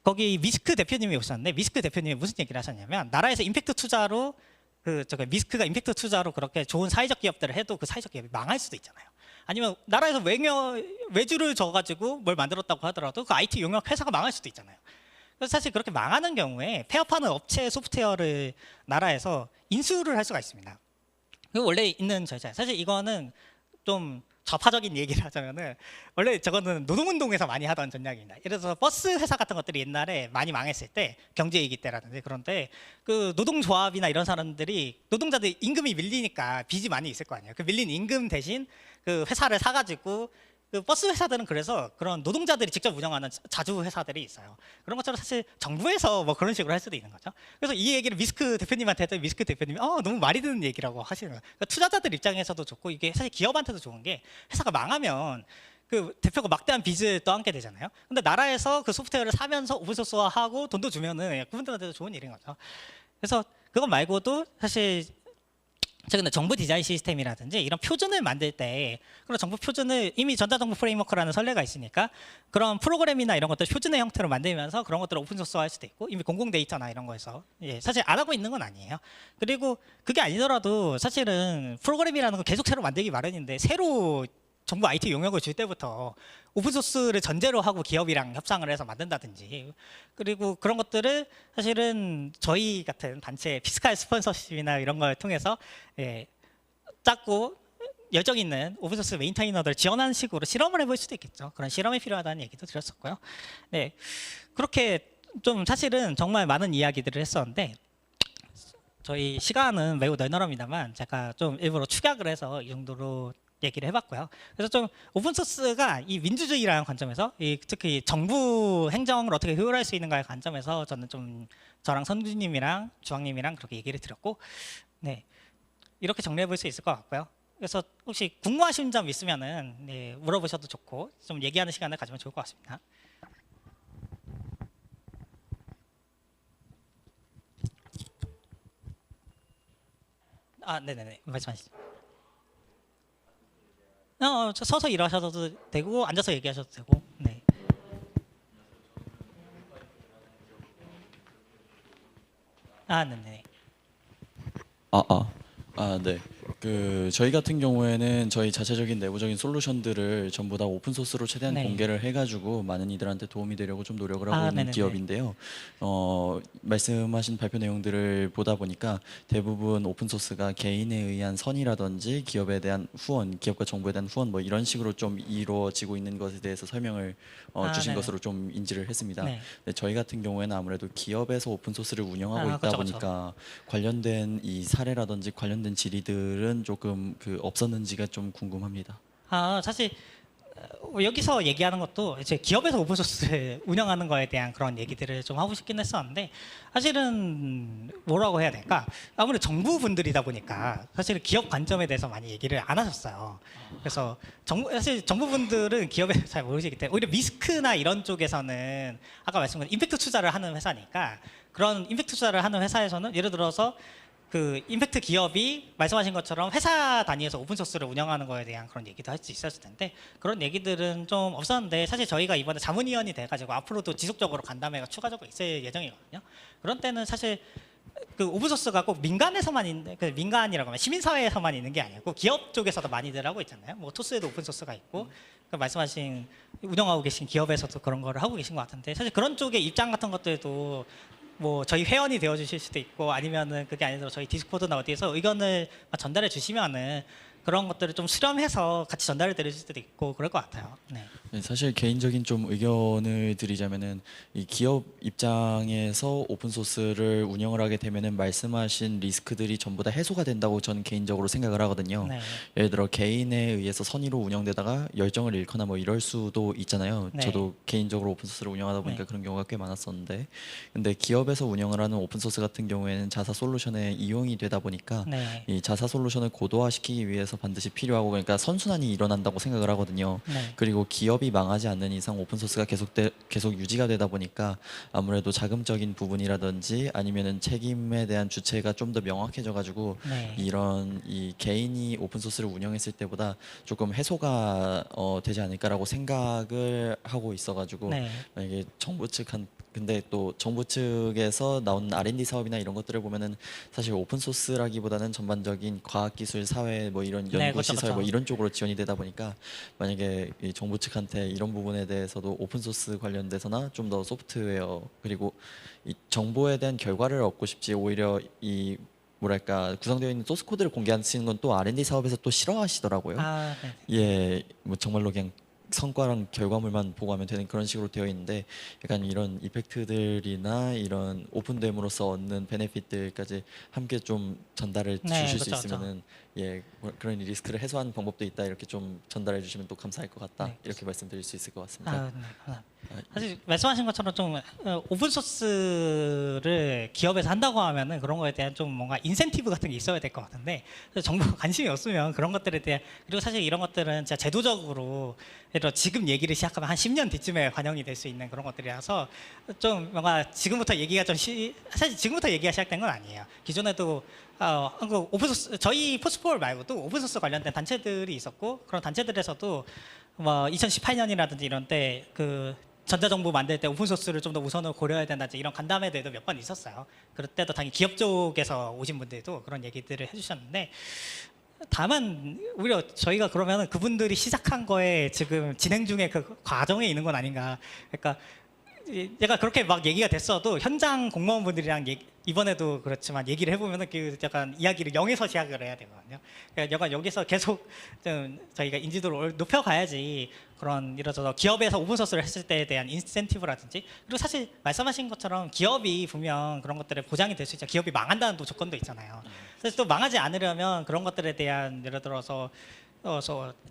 거기 미스크 대표님이 오셨는데 미스크 대표님이 무슨 얘기를 하셨냐면 나라에서 임팩트 투자로 미스크가 임팩트 투자로 그렇게 좋은 사회적 기업들을 해도 그 사회적 기업이 망할 수도 있잖아요. 아니면 나라에서 외주를 줘가지고 뭘 만들었다고 하더라도 그 IT 용역 회사가 망할 수도 있잖아요. 그래서 사실 그렇게 망하는 경우에 폐업하는 업체 소프트웨어를 나라에서 인수를 할 수가 있습니다. 그 원래 있는 절차예요. 사실 이거는 좀 좌파적인 얘기를 하자면은 원래 저거는 노동운동에서 많이 하던 전략입니다. 예를 들어서 버스 회사 같은 것들이 옛날에 많이 망했을 때 경제위기 때라든지 그런데 그 노동조합이나 이런 사람들이 노동자들 임금이 밀리니까 빚이 많이 있을 거 아니에요. 그 밀린 임금 대신 그 회사를 사가지고 그 버스 회사들은 그래서 그런 노동자들이 직접 운영하는 자주 회사들이 있어요. 그런 것처럼 사실 정부에서 뭐 그런 식으로 할 수도 있는 거죠. 그래서 이 얘기를 미스크 대표님한테 했더니 미스크 대표님이 너무 말이 되는 얘기라고 하시는 거예요. 그러니까 투자자들 입장에서도 좋고 이게 사실 기업한테도 좋은 게 회사가 망하면 그 대표가 막대한 빚을 떠안게 되잖아요. 근데 나라에서 그 소프트웨어를 사면서 오픈소스화하고 돈도 주면은 그분들한테도 좋은 일인 거죠. 그래서 그것 말고도 사실 최근에 정부 디자인 시스템이라든지 이런 표준을 만들 때 그런 정부 표준을 이미 전자정부 프레임워크라는 선례가 있으니까 그런 프로그램이나 이런 것들 표준의 형태로 만들면서 그런 것들을 오픈소스화할 수도 있고 이미 공공 데이터나 이런 거에서 사실 안 하고 있는 건 아니에요. 그리고 그게 아니더라도 사실은 프로그램이라는 건 계속 새로 만들기 마련인데 새로 정부 IT 용역을 줄 때부터 오픈소스를 전제로 하고 기업이랑 협상을 해서 만든다든지 그리고 그런 것들을 사실은 저희 같은 단체 피스칼 스폰서십이나 이런 걸 통해서 작고 열정 있는 오픈소스 메인테이너들 지원하는 식으로 실험을 해볼 수도 있겠죠. 그런 실험이 필요하다는 얘기도 드렸었고요. 네, 그렇게 좀 사실은 정말 많은 이야기들을 했었는데 저희 시간은 매우 널널합니다만 제가 좀 일부러 축약을 해서 이 정도로 얘기를 해봤고요. 그래서 좀 오픈소스가 이 민주주의라는 관점에서 특히 정부 행정을 어떻게 효율할 수 있는가의 관점에서 저는 좀 저랑 선주님이랑 주황님이랑 그렇게 얘기를 드렸고 네, 이렇게 정리해 볼 수 있을 것 같고요. 그래서 혹시 궁금하신 점 있으면은 물어보셔도 좋고 좀 얘기하는 시간을 가지면 좋을 것 같습니다. 네네네 말씀하시죠. 서서 일하셔도 되고 앉아서 얘기하셔도 되고. 네. 네네. 네. 저희 같은 경우에는 저희 자체적인 내부적인 솔루션들을 전부 다 오픈 소스로 최대한 네. 공개를 해가지고 많은 이들한테 도움이 되려고 좀 노력을 하고 있는 네네네. 기업인데요. 말씀하신 발표 내용들을 보다 보니까 대부분 오픈 소스가 개인에 의한 선의라든지 기업에 대한 후원, 기업과 정부에 대한 후원 뭐 이런 식으로 좀 이루어지고 있는 것에 대해서 설명을 주신 네네. 것으로 좀 인지를 했습니다. 네. 네, 저희 같은 경우에는 아무래도 기업에서 오픈 소스를 운영하고 있다 그쵸, 그쵸. 보니까 관련된 이 사례라든지 관련된 질의들은 조금 없었는지가 좀 궁금합니다. 사실 여기서 얘기하는 것도 이제 기업에서 오픈소스를 운영하는 거에 대한 그런 얘기들을 좀 하고 싶긴 했었는데 사실은 뭐라고 해야 될까? 아무래도 정부 분들이다 보니까 사실은 기업 관점에 대해서 많이 얘기를 안 하셨어요. 그래서 사실 정부분들은 기업에 잘 모르시기 때문에 오히려 리스크나 이런 쪽에서는 아까 말씀드린 임팩트 투자를 하는 회사니까 그런 임팩트 투자를 하는 회사에서는 예를 들어서 그 임팩트 기업이 말씀하신 것처럼 회사 단위에서 오픈소스를 운영하는 거에 대한 그런 얘기도 할 수 있었을 텐데 그런 얘기들은 좀 없었는데 사실 저희가 이번에 자문위원이 돼가지고 앞으로도 지속적으로 간담회가 추가적으로 있을 예정이거든요. 그런 때는 사실 그 오픈소스가 꼭 민간에서만 있는 그 민간이라고 하면 시민사회에서만 있는 게 아니고 기업 쪽에서도 많이들 하고 있잖아요. 뭐 토스에도 오픈소스가 있고 그 말씀하신 운영하고 계신 기업에서도 그런 거를 하고 계신 것 같은데 사실 그런 쪽의 입장 같은 것들도 뭐 저희 회원이 되어 주실 수도 있고 아니면은 그게 아니더라도 저희 디스코드나 어디에서 의견을 전달해 주시면은 그런 것들을 좀 수렴해서 같이 전달해 드릴 수도 있고 그럴 것 같아요. 네. 네, 사실 개인적인 좀 의견을 드리자면은 이 기업 입장에서 오픈 소스를 운영을 하게 되면은 말씀하신 리스크들이 전부 다 해소가 된다고 저는 개인적으로 생각을 하거든요. 네. 예를 들어 개인에 의해서 선의로 운영되다가 열정을 잃거나 뭐 이럴 수도 있잖아요. 네. 저도 개인적으로 오픈 소스를 운영하다 보니까 네. 그런 경우가 꽤 많았었는데, 근데 기업에서 운영을 하는 오픈 소스 같은 경우에는 자사 솔루션에 이용이 되다 보니까 네. 이 자사 솔루션을 고도화시키기 위해서 반드시 필요하고 그러니까 선순환이 일어난다고 생각을 하거든요. 네. 그리고 기업이 망하지 않는 이상 오픈 소스가 계속 유지가 되다 보니까 아무래도 자금적인 부분이라든지 아니면은 책임에 대한 주체가 좀 더 명확해져 가지고 네. 이런 이 개인이 오픈 소스를 운영했을 때보다 조금 해소가 되지 않을까라고 생각을 하고 있어 가지고 네. 만약에 정부 측한 근데 또 정부 측에서 나오는 R&D 사업이나 이런 것들을 보면은 사실 오픈 소스라기보다는 전반적인 과학 기술 사회 뭐 이런 네, 연구 그렇죠, 시설 뭐 그렇죠. 이런 쪽으로 지원이 되다 보니까 만약에 이 정부 측한테 이런 부분에 대해서도 오픈 소스 관련돼서나 좀 더 소프트웨어 그리고 이 정보에 대한 결과를 얻고 싶지 오히려 이 뭐랄까 구성되어 있는 소스 코드를 공개하시는 건 또 R&D 사업에서 또 싫어하시더라고요. 아, 네. 예, 뭐 정말로 그냥 성과랑 결과물만 보고하면 되는 그런 식으로 되어 있는데 약간 이런 이펙트들이나 이런 오픈됨으로써 얻는 베네핏들까지 함께 좀 전달을 네, 주실 수 그렇죠, 그렇죠. 있으면은 예 뭐 그런 리스크를 해소하는 방법도 있다 이렇게 좀 전달해 주시면 또 감사할 것 같다 네. 이렇게 말씀드릴 수 있을 것 같습니다. 아, 네. 감사합니다. 아, 사실 말씀하신 것처럼 좀 오픈 소스를 기업에서 한다고 하면은 그런 거에 대한 좀 뭔가 인센티브 같은 게 있어야 될 것 같은데 정부가 관심이 없으면 그런 것들에 대한 그리고 사실 이런 것들은 진짜 제도적으로 예를 들어 지금 얘기를 시작하면 한 10년 뒤쯤에 반영이 될 수 있는 그런 것들이라서 좀 뭔가 지금부터 얘기가 좀 사실 지금부터 얘기가 시작된 건 아니에요. 기존에도 한국 오픈소스 저희 포스포홀 말고도 오픈소스 관련된 단체들이 있었고 그런 단체들에서도 뭐 2018년이라든지 이런 때 그 전자정부 만들 때 오픈소스를 좀 더 우선으로 고려해야 된다든지 이런 간담회들도 몇 번 있었어요. 그럴 때도 당연히 기업 쪽에서 오신 분들도 그런 얘기들을 해주셨는데 다만 오히려 저희가 그러면 그분들이 시작한 거에 지금 진행 중에 그 과정에 있는 건 아닌가. 그러니까 얘가 그렇게 막 얘기가 됐어도 현장 공무원분들이랑 이번에도 그렇지만 얘기를 해보면은 그 약간 이야기를 0에서 시작을 해야 되거든요. 그러니까 약간 여기서 계속 좀 저희가 인지도를 높여가야지 그런 이러저러 기업에서 오픈소스를 했을 때에 대한 인센티브라든지 그리고 사실 말씀하신 것처럼 기업이 분명 그런 것들에 보장이 될 수 있죠. 기업이 망한다는 또 조건도 있잖아요. 그래서 또 망하지 않으려면 그런 것들에 대한 예를 들어서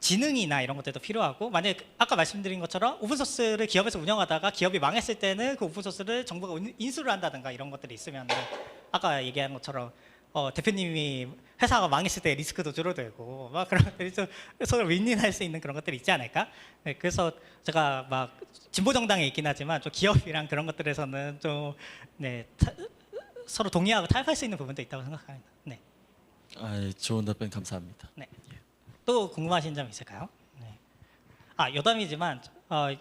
지능이나 이런 것들도 필요하고 만약에 아까 말씀드린 것처럼 오픈소스를 기업에서 운영하다가 기업이 망했을 때는 그 오픈소스를 정부가 인수를 한다든가 이런 것들이 있으면 아까 얘기한 것처럼 대표님이 회사가 망했을 때 리스크도 줄어들고 막 그런 것들이 좀 서로 윈윈할 수 있는 그런 것들이 있지 않을까? 네, 그래서 제가 막 진보 정당에 있긴 하지만 좀 기업이랑 그런 것들에서는 좀 네, 서로 동의하고 타협할 수 있는 부분도 있다고 생각합니다. 네. 아, 좋은 답변 감사합니다. 네. 또 궁금하신 점 있을까요? 네. 여담이지만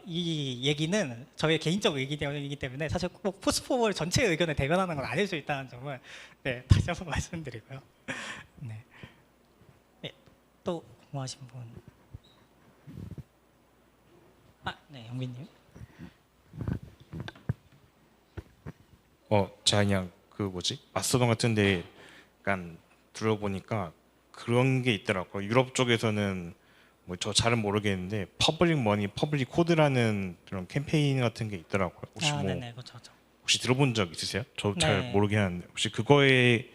이 얘기는 저의 개인적 의견이기 때문에 사실 꼭 포스포월 전체 의견을 대변하는 건 아닐 수 있다는 점을 네, 다시 한번 말씀드리고요. 네. 네. 또 궁금하신 분? 네, 영빈님. 제가 그냥 그 뭐지 마스터동 같은데 약간 들어보니까 그런 게 있더라고요. 유럽 쪽에서는 뭐 저 잘은 모르겠는데 퍼블릭 머니, 퍼블릭 코드라는 그런 캠페인 같은 게 있더라고요. 혹시 뭐 네네, 그렇죠. 혹시 들어본 적 있으세요? 저 잘 네. 모르긴 하는데 혹시 그거에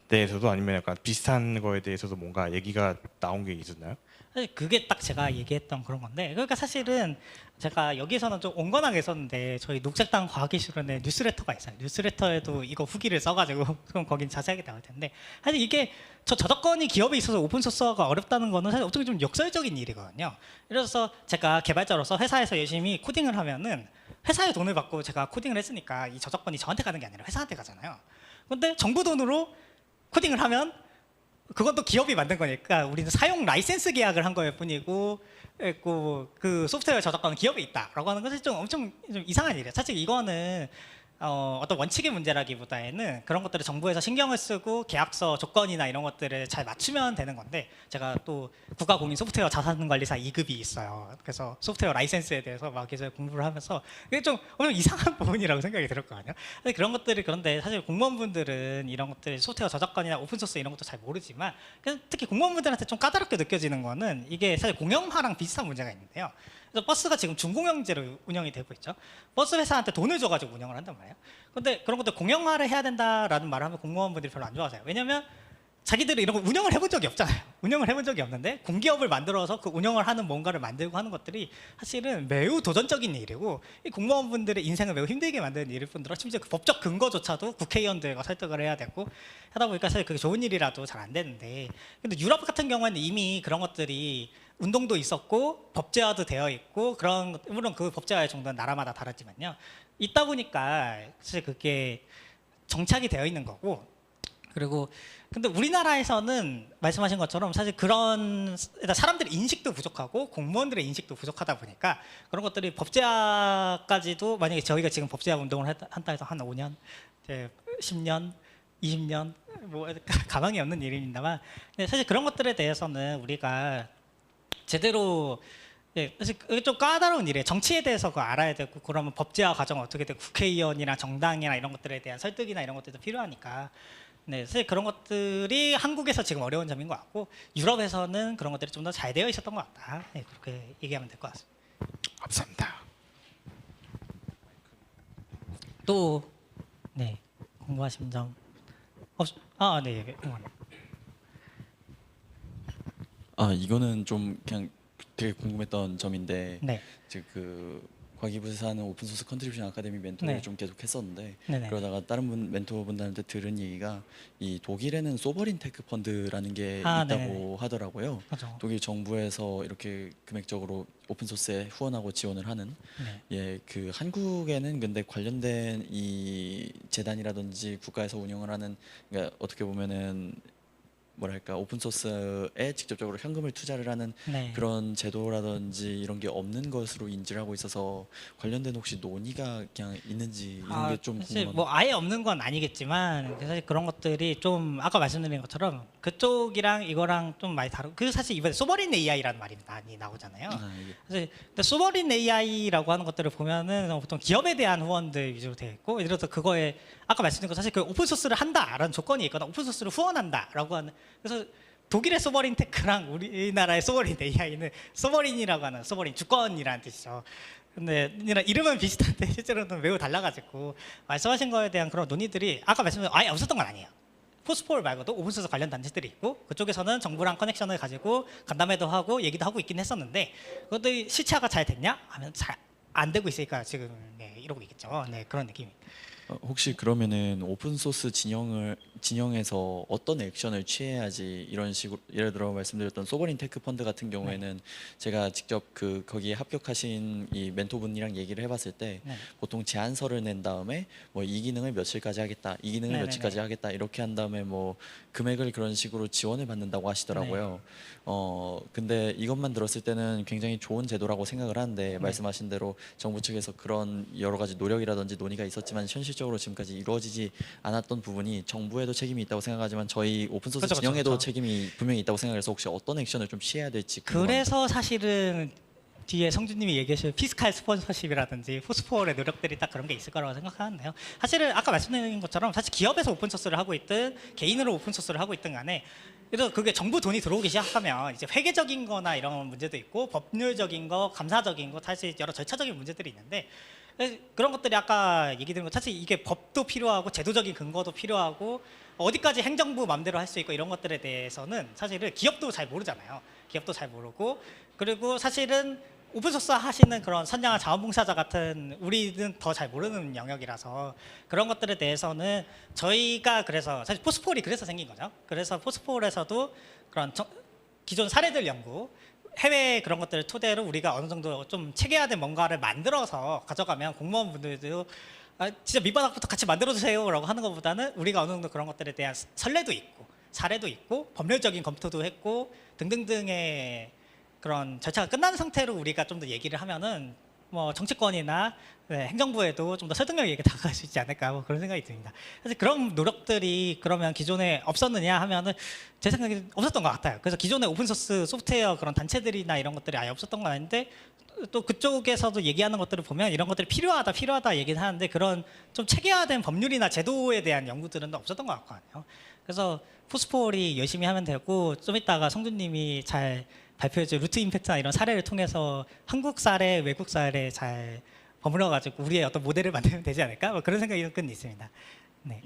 대해서도 아니면 약간 비슷한 거에 대해서도 뭔가 얘기가 나온 게 있었나요? 사실 그게 딱 제가 얘기했던 그런 건데, 그러니까 사실은 제가 여기서는 좀 온건하게 썼는데 저희 녹색당 과학기술원에 뉴스레터가 있어요. 뉴스레터에도 이거 후기를 써가지고 그럼 거긴 자세하게 나올 텐데, 사실 이게 저작권이 기업에 있어서 오픈소스가 어렵다는 거는 사실 어떻게 좀 역설적인 일이거든요. 예를 들어서 제가 개발자로서 회사에서 열심히 코딩을 하면은 회사에 돈을 받고 제가 코딩을 했으니까 이 저작권이 저한테 가는 게 아니라 회사한테 가잖아요. 근데 정부 돈으로 코딩을 하면 그건 또 기업이 만든 거니까 우리는 사용 라이센스 계약을 한 거일 뿐이고, 그 소프트웨어 저작권은 기업에 있다라고 하는 것은 좀 엄청 좀 이상한 일이에요. 사실 이거는 어떤 원칙의 문제라기보다에는 그런 것들을 정부에서 신경을 쓰고 계약서 조건이나 이런 것들을 잘 맞추면 되는 건데, 제가 또 국가공인 소프트웨어 자산관리사 2급이 있어요. 그래서 소프트웨어 라이센스에 대해서 막 계속 공부를 하면서 이게 좀 엄청 이상한 부분이라고 생각이 들었거든요. 그런 것들이, 그런데 사실 공무원분들은 이런 것들 소프트웨어 저작권이나 오픈소스 이런 것도 잘 모르지만, 특히 공무원분들한테 좀 까다롭게 느껴지는 거는 이게 사실 공영화랑 비슷한 문제가 있는데요. 그래서 버스가 지금 준공영제로 운영이 되고 있죠. 버스 회사한테 돈을 줘가지고 운영을 한단 말이에요. 근데 그런 것들 공영화를 해야 된다라는 말을 하면 공무원분들이 별로 안 좋아하세요. 왜냐하면 자기들이 이런 거 운영을 해본 적이 없잖아요. 운영을 해본 적이 없는데 공기업을 만들어서 그 운영을 하는 뭔가를 만들고 하는 것들이 사실은 매우 도전적인 일이고, 이 공무원분들의 인생을 매우 힘들게 만드는 일일 뿐더러 심지어 그 법적 근거조차도 국회의원들과 설득을 해야 되고 하다 보니까 사실 그게 좋은 일이라도 잘 안 되는데, 근데 유럽 같은 경우에는 이미 그런 것들이 운동도 있었고 법제화도 되어 있고, 그런, 물론 그 법제화의 정도는 나라마다 다르지만요, 있다 보니까 사실 그게 정착이 되어 있는 거고. 그리고 근데 우리나라에서는 말씀하신 것처럼 사실 그런 사람들의 인식도 부족하고 공무원들의 인식도 부족하다 보니까 그런 것들이 법제화까지도, 만약에 저희가 지금 법제화 운동을 한다 해서 한 5년, 이제 10년, 20년 뭐 가망이 없는 일입니다만, 근데 사실 그런 것들에 대해서는 우리가 제대로, 사실 그게 좀 까다로운 일이에요. 정치에 대해서 그거 알아야 되고, 그러면 법제화 과정은 어떻게 되고, 국회의원이나 정당이나 이런 것들에 대한 설득이나 이런 것들도 필요하니까. 네, 사실 그런 것들이 한국에서 지금 어려운 점인 것 같고, 유럽에서는 그런 것들이 좀 더 잘 되어 있었던 것 같다. 네, 그렇게 얘기하면 될 것 같습니다. 감사합니다. 또, 네, 궁금하신 점 네, 이거는 좀 그냥 되게 궁금했던 점인데, 네, 지금 그 과기부에서 하는 오픈소스 컨트리뷰션 아카데미 멘토를 네. 좀 계속 했었는데, 네네. 그러다가 다른 멘토분들한테 들은 얘기가, 이 독일에는 소버린 테크 펀드라는 게 아, 있다고 네네. 하더라고요. 맞아. 독일 정부에서 이렇게 금액적으로 오픈소스에 후원하고 지원을 하는. 네. 그 한국에는 근데 관련된 이 재단이라든지 국가에서 운영을 하는, 그러니까 어떻게 보면은 뭐랄까 오픈소스에 직접적으로 현금을 투자를 하는 네. 그런 제도라든지 이런 게 없는 것으로 인지를 하고 있어서, 관련된 혹시 논의가 그냥 있는지 이런 게 좀 사실 궁금합니다. 뭐 아예 없는 건 아니겠지만, 사실 그런 것들이 좀 아까 말씀드린 것처럼 그쪽이랑 이거랑 좀 많이 다르고, 그 사실 이번에 소버린 AI라는 말이 많이 나오잖아요. 이게. 사실 근데 소버린 AI라고 하는 것들을 보면은 보통 기업에 대한 후원들 위주로 되어 있고, 예를 들어서 그거에 아까 말씀드린 거 사실 그 오픈 소스를 한다라는 조건이 있거나 오픈 소스를 후원한다라고 하는, 그래서 독일의 소버린 테크랑 우리나라의 소버린 AI는 소버린이라고 하는, 소버린 주권이라는 뜻이죠. 근데 이름은 비슷한데 실제로는 매우 달라가지고, 말씀하신 거에 대한 그런 논의들이 아까 말씀드린 아예 없었던 건 아니에요. 포스폴 말고도 오픈소스 관련 단체들이 있고, 그쪽에서는 정부랑 커넥션을 가지고 간담회도 하고 얘기도 하고 있긴 했었는데, 그것들이 실체화가 잘 됐냐 하면 잘 안 되고 있으니까 지금 이러고 있겠죠. 네, 그런 느낌입니다. 혹시 그러면은 오픈소스 진영에서 어떤 액션을 취해야지, 이런 식으로 예를 들어 말씀드렸던 소버린 테크 펀드 같은 경우에는 제가 직접 거기에 합격하신 이 멘토분이랑 얘기를 해봤을 때, 네. 보통 제안서를 낸 다음에 뭐 이 기능을 며칠까지 하겠다, 이 기능을 네네네. 며칠까지 하겠다 이렇게 한 다음에 뭐 금액을 그런 식으로 지원을 받는다고 하시더라고요. 근데 이것만 들었을 때는 굉장히 좋은 제도라고 생각을 하는데, 말씀하신 대로 정부 측에서 그런 여러 가지 노력이라든지 논의가 있었지만 현실적으로 지금까지 이루어지지 않았던 부분이, 정부에도 책임이 있다고 생각하지만 저희 오픈소스 그렇죠, 진영에도 그렇죠. 책임이 분명히 있다고 생각해서, 혹시 어떤 액션을 좀 취해야 될지 궁금합니다. 그래서 사실은 뒤에 성준님이 얘기하신 피스칼 스폰서십이라든지 포스포얼의 노력들이 딱 그런 게 있을 거라고 생각하는데요. 사실은 아까 말씀드린 것처럼 사실 기업에서 오픈소스를 하고 있든 개인으로 오픈소스를 하고 있든 간에, 그래서 그게 정부 돈이 들어오기 시작하면 이제 회계적인 거나 이런 문제도 있고, 법률적인 거, 감사적인 거, 사실 여러 절차적인 문제들이 있는데, 그런 것들이 아까 얘기 드린 것, 사실 이게 법도 필요하고 제도적인 근거도 필요하고, 어디까지 행정부 맘대로 할 수 있고 이런 것들에 대해서는 사실은 기업도 잘 모르잖아요. 기업도 잘 모르고 그리고 사실은 오픈소스 하시는 그런 선량한 자원봉사자 같은 우리는 더 잘 모르는 영역이라서 그런 것들에 대해서는 저희가 그래서 사실 포스폴이 그래서 생긴 거죠. 그래서 포스폴에서도 그런 기존 사례들 연구 해외 그런 것들을 토대로 우리가 어느 정도 좀 체계화된 뭔가를 만들어서 가져가면 공무원분들도 진짜 밑바닥부터 같이 만들어주세요라고 하는 것보다는 우리가 어느 정도 그런 것들에 대한 선례도 있고 사례도 있고 법률적인 검토도 했고 등등등의 그런 절차가 끝난 상태로 우리가 좀 더 얘기를 하면은 뭐 정치권이나 행정부에도 좀 더 설득력 있게 다가갈 수 있지 않을까 뭐 그런 생각이 듭니다. 사실 그런 노력들이 그러면 기존에 없었느냐 하면은 제 생각에 없었던 것 같아요. 그래서 기존에 오픈소스 소프트웨어 그런 단체들이나 이런 것들이 아예 없었던 건 아닌데 또 그쪽에서도 얘기하는 것들을 보면 이런 것들이 필요하다 얘기는 하는데 그런 좀 체계화된 법률이나 제도에 대한 연구들은 없었던 것 같거든요. 그래서 포스폴이 열심히 하면 되고 좀 이따가 성준님이 잘 발표해줄 루트 임팩트나 이런 사례를 통해서 한국 사례, 외국 사례 잘 버무려가지고 우리의 어떤 모델을 만들면 되지 않을까? 뭐 그런 생각이 끈 있습니다. 네.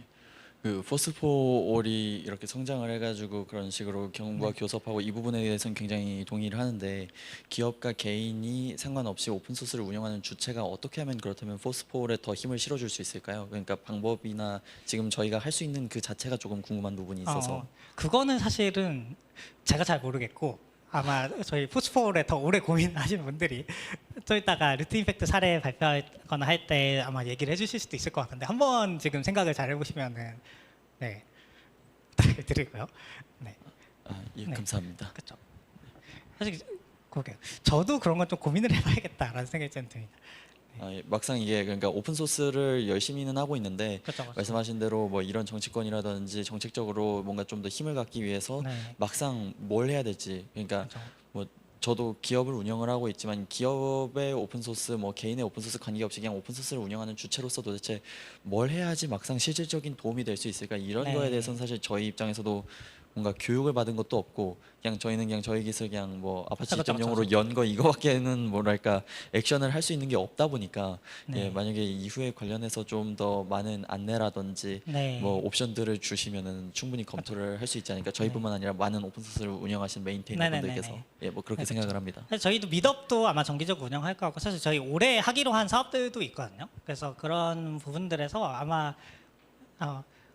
그 포스포올이 이렇게 성장을 해가지고 그런 식으로 경과 교섭하고 이 부분에 대해서는 굉장히 동의를 하는데 기업과 개인이 상관없이 오픈소스를 운영하는 주체가 어떻게 하면 그렇다면 포스포올에 더 힘을 실어줄 수 있을까요? 그러니까 방법이나 지금 저희가 할 수 있는 그 자체가 조금 궁금한 부분이 있어서 그거는 사실은 제가 잘 모르겠고 아마 저희 포스포올에 더 오래 고민하시는 분들이 또 이따가 루트 임팩트 사례 발표하거나 할 때 아마 얘기를 해주실 수도 있을 것 같은데 한번 지금 생각을 잘 해보시면은 네 부탁드리고요. 네. 예, 네. 감사합니다. 그렇죠. 사실 그게 저도 그런 건 좀 고민을 해봐야겠다라는 생각이 좀 듭니다. 예, 막상 이게 그러니까 오픈 소스를 열심히는 하고 있는데 그렇죠. 말씀하신 대로 뭐 이런 정치권이라든지 정책적으로 뭔가 좀 더 힘을 갖기 위해서 네. 막상 뭘 해야 될지 그러니까 그렇죠. 뭐 저도 기업을 운영을 하고 있지만 기업의 오픈 소스 뭐 개인의 오픈 소스 관계없이 그냥 오픈 소스를 운영하는 주체로서 도대체 뭘 해야지 막상 실질적인 도움이 될 수 있을까 이런 네. 거에 대해서는 사실 저희 입장에서도 뭔가 교육을 받은 것도 없고 그냥 저희는 그냥 저희 기술 그냥 뭐 아파트 그렇죠, 집점용으로 연 거 이거밖에는 뭐랄까 액션을 할 수 있는 게 없다 보니까 네. 예, 만약에 이후에 관련해서 좀 더 많은 안내라든지 네. 뭐 옵션들을 주시면은 충분히 검토를 할 수 있지 않을까 저희뿐만 아니라 많은 오픈 소스를 운영하신 메인테이너 네네네네. 분들께서 예, 뭐 그렇게 네, 생각을 합니다. 사실 저희도 미덥도 아마 정기적으로 운영할 것 같고 사실 저희 올해 하기로 한 사업들도 있거든요. 그래서 그런 부분들에서 아마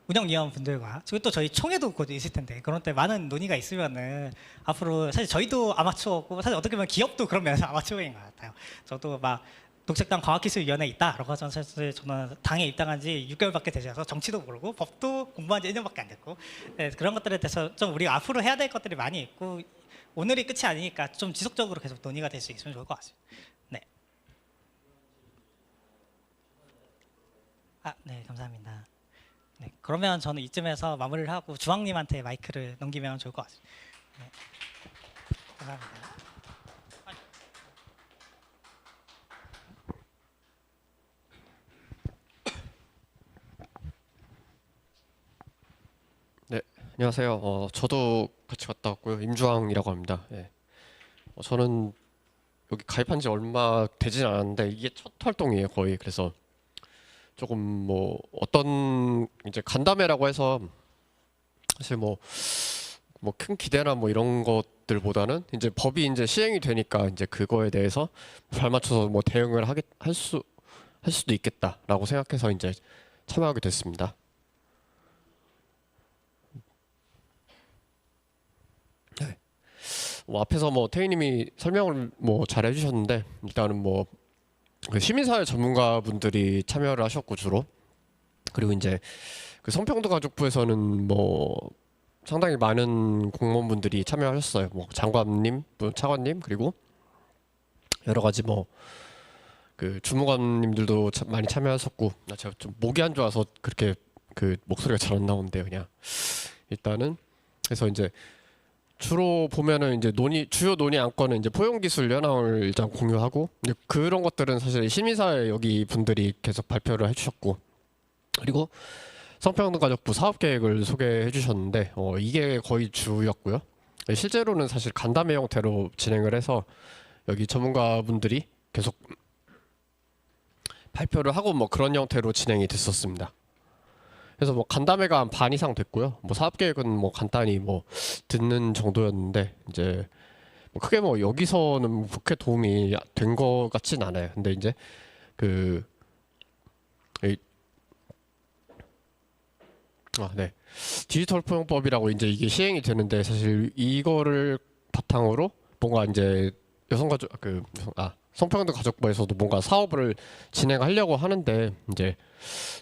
운영위원 분들과 그리고 또 저희 총회도 곧 있을 텐데 그런 때 많은 논의가 있으면은 앞으로 사실 저희도 아마추어고 사실 어떻게 보면 기업도 그런 면에서 아마추어인 것 같아요. 저도 막 녹색당 과학기술위원회 있다라고 하죠. 사실 저는 당에 입당한 지 6개월밖에 되지 않아서 정치도 모르고 법도 공부한 지 1년밖에 안 됐고 네, 그런 것들에 대해서 좀 우리가 앞으로 해야 될 것들이 많이 있고 오늘이 끝이 아니니까 좀 지속적으로 계속 논의가 될 수 있으면 좋을 것 같습니다. 네. 네, 감사합니다. 네, 그러면 저는 이쯤에서 마무리를 하고 주황님한테 마이크를 넘기면 좋을 것 같습니다. 네. 감사합니다. 네, 안녕하세요. 저도 같이 갔다 왔고요. 임주황이라고 합니다. 예. 저는 여기 가입한 지 얼마 되진 않았는데 이게 첫 활동이에요, 거의. 그래서 조금 뭐 어떤 이제 간담회라고 해서 사실 뭐 큰 기대나 뭐 이런 것들보다는 이제 법이 이제 시행이 되니까 이제 그거에 대해서 발맞춰서 뭐 대응을 할 수도 있겠다라고 생각해서 이제 참여하게 됐습니다. 네. 앞에서 뭐 태희님이 설명을 뭐 잘 해주셨는데 일단은 뭐 그 시민사회 전문가분들이 참여를 하셨고 주로 그리고 이제 그 성평등가족부에서는 뭐 상당히 많은 공무원분들이 참여하셨어요. 뭐 장관님, 차관님 그리고 여러 가지 뭐 그 주무관님들도 많이 참여하셨고 제가 좀 목이 안 좋아서 그렇게 그 목소리가 잘 안 나오는데요. 그냥 일단은 그래서 이제 주로 보면은 이제 주요 논의 안건은 이제 포용기술 현황을 일단 공유하고 이제 그런 것들은 사실 시민사회 여기 분들이 계속 발표를 해주셨고 그리고 성평등가족부 사업계획을 소개해 주셨는데 이게 거의 주였고요. 실제로는 사실 간담회 형태로 진행을 해서 여기 전문가분들이 계속 발표를 하고 뭐 그런 형태로 진행이 됐었습니다. 그래서 뭐 간담회가 한 반 이상 됐고요. 뭐 사업 계획은 뭐 간단히 뭐 듣는 정도였는데 이제 뭐 크게 뭐 여기서는 그렇게 도움이 된 것 같진 않아요. 근데 이제 그 네. 디지털 포용법이라고 이제 이게 시행이 되는데 사실 이거를 바탕으로 뭔가 이제 여성가족 성평등 가족부에서도 뭔가 사업을 진행하려고 하는데 이제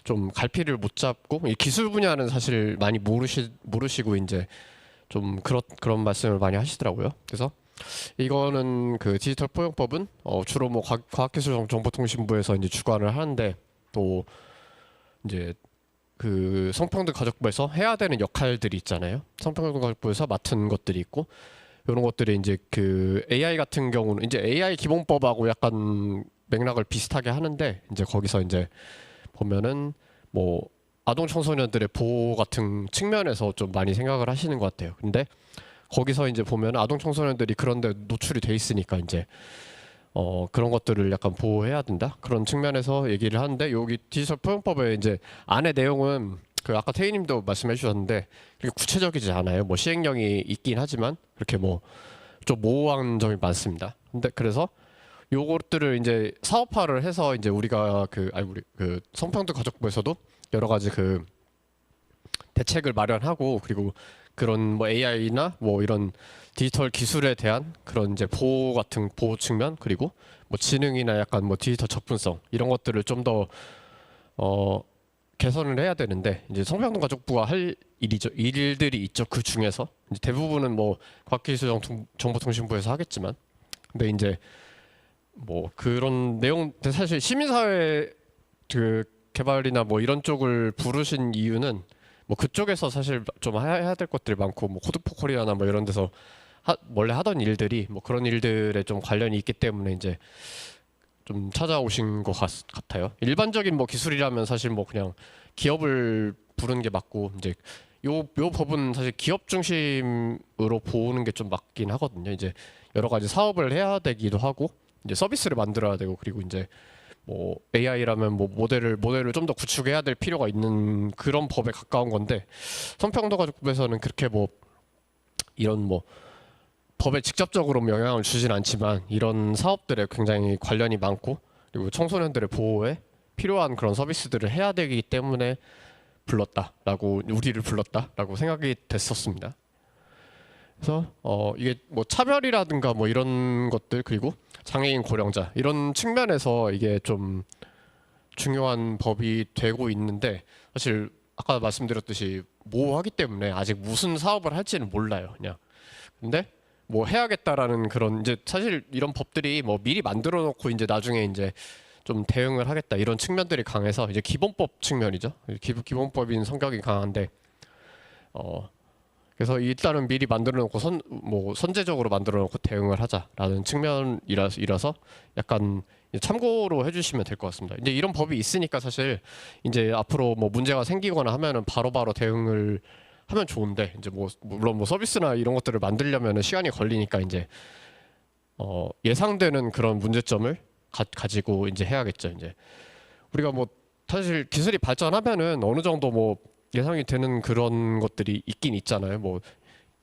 좀 갈피를 못 잡고 이 기술 분야는 사실 많이 모르시고 이제 좀 그런 말씀을 많이 하시더라고요. 그래서 이거는 그 디지털 포용법은 주로 뭐 과학기술정보통신부에서 이제 주관을 하는데 또 이제 그 성평등 가족부에서 해야 되는 역할들이 있잖아요. 성평등 가족부에서 맡은 것들이 있고 이런 것들이 이제 그 AI 같은 경우는 이제 AI 기본법하고 약간 맥락을 비슷하게 하는데 이제 거기서 이제 보면은 뭐 아동 청소년들의 보호 같은 측면에서 좀 많이 생각을 하시는 것 같아요. 근데 거기서 이제 보면 아동 청소년들이 그런데 노출이 돼 있으니까 이제 그런 것들을 약간 보호해야 된다 그런 측면에서 얘기를 하는데 여기 디지털 포용법의 이제 안의 내용은 그 아까 태희님도 말씀해 주셨는데 그렇게 구체적이지 않아요. 뭐 시행령이 있긴 하지만 그렇게 뭐 좀 모호한 점이 많습니다. 근데 그래서 요것들을 이제 사업화를 해서 이제 우리가 우리 그 성평등 가족부에서도 여러 가지 그 대책을 마련하고 그리고 그런 뭐 AI나 뭐 이런 디지털 기술에 대한 그런 이제 보호 같은 보호 측면 그리고 뭐 지능이나 약간 뭐 디지털 접근성 이런 것들을 좀 더 개선을 해야 되는데 이제 성평등 가족부가 할 일들이 있죠. 그 중에서 이제 대부분은 뭐 과학기술정보통신부에서 하겠지만 근데 이제 뭐 그런 내용 사실 시민사회 그 개발이나 뭐 이런 쪽을 부르신 이유는 뭐 그쪽에서 사실 좀 해야 될 것들이 많고 뭐 코드포코리아나 뭐 이런 데서 원래 하던 일들이 뭐 그런 일들에 좀 관련이 있기 때문에 이제 좀 찾아오신 것 같아요. 일반적인 뭐 기술이라면 사실 뭐 그냥 기업을 부르는 게 맞고 이제 요 법은 사실 기업 중심으로 보는 게 좀 맞긴 하거든요. 이제 여러 가지 사업을 해야 되기도 하고 이제 서비스를 만들어야 되고 그리고 이제 뭐 AI라면 뭐 모델을 좀 더 구축해야 될 필요가 있는 그런 법에 가까운 건데 성평등 가족부에서는 그렇게 뭐 이런 뭐 법에 직접적으로 영향을 주진 않지만 이런 사업들에 굉장히 관련이 많고 그리고 청소년들의 보호에 필요한 그런 서비스들을 해야 되기 때문에 우리를 불렀다라고 생각이 됐었습니다. 그래서 이게 뭐 차별이라든가 뭐 이런 것들 그리고 장애인 고령자 이런 측면에서 이게 좀 중요한 법이 되고 있는데 사실 아까 말씀드렸듯이 모호하기 때문에 아직 무슨 사업을 할지는 몰라요. 그냥 근데 뭐 해야겠다라는 그런 이제 사실 이런 법들이 뭐 미리 만들어 놓고 이제 나중에 이제 좀 대응을 하겠다 이런 측면들이 강해서 이제 기본법 측면이죠. 기본법인 성격이 강한데 그래서 일단은 미리 만들어 놓고 선제적으로 만들어 놓고 대응을 하자라는 측면이라서 약간 참고로 해주시면 될 것 같습니다. 이제 이런 법이 있으니까 사실 이제 앞으로 뭐 문제가 생기거나 하면은 바로바로 대응을 하면 좋은데 이제 뭐 물론 뭐 서비스나 이런 것들을 만들려면은 시간이 걸리니까 이제 예상되는 그런 문제점을 가지고 이제 해야겠죠. 이제 우리가 뭐 사실 기술이 발전하면은 어느 정도 뭐 예상이 되는 그런 것들이 있긴 있잖아요. 뭐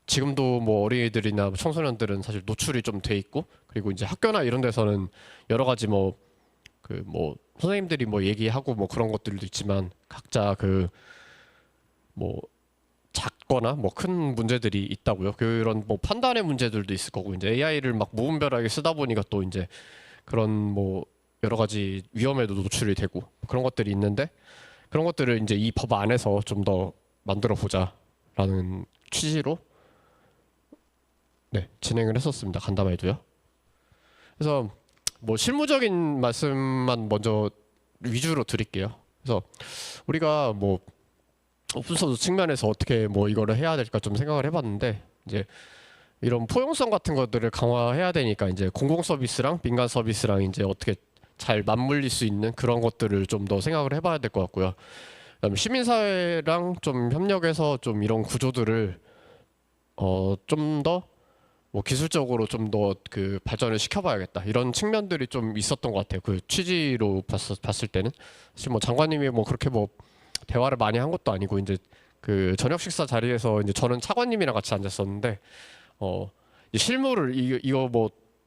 지금도 뭐 어린이들이나 청소년들은 사실 노출이 좀 돼 있고 그리고 이제 학교나 이런 데서는 여러 가지 뭐 선생님들이 뭐 얘기하고 뭐 그런 것들도 있지만 각자 뭐 작거나 뭐 큰 문제들이 있다고요. 그런 뭐 판단의 문제들도 있을 거고 이제 AI를 막 무분별하게 쓰다 보니까 또 이제 그런 뭐 여러 가지 위험에도 노출이 되고 그런 것들이 있는데 그런 것들을 이제 이 법 안에서 좀 더 만들어 보자라는 취지로 진행을 했었습니다. 간담회도요. 그래서 뭐 실무적인 말씀만 먼저 위주로 드릴게요. 그래서 우리가 뭐 오픈소스 측면에서 어떻게 뭐 이거를 해야 될까 좀 생각을 해봤는데 이제 이런 포용성 같은 것들을 강화해야 되니까 이제 공공 서비스랑 민간 서비스랑 이제 어떻게 잘 맞물릴 수 있는 그런 것들을 좀 더 생각을 해봐야 될 것 같고요. 그다음에 시민사회랑 좀 협력해서 좀 이런 구조들을 좀 더 뭐 기술적으로 좀 더 그 발전을 시켜봐야겠다 이런 측면들이 좀 있었던 것 같아요. 그 취지로 봤을 때는 사실 뭐 장관님이 뭐 그렇게 뭐 대화를 많이 한 것도 아니고 이제 그 저녁 식사 자리에서 이제 저는 차관님이랑 같이 앉았었는데 이제 실무를 이거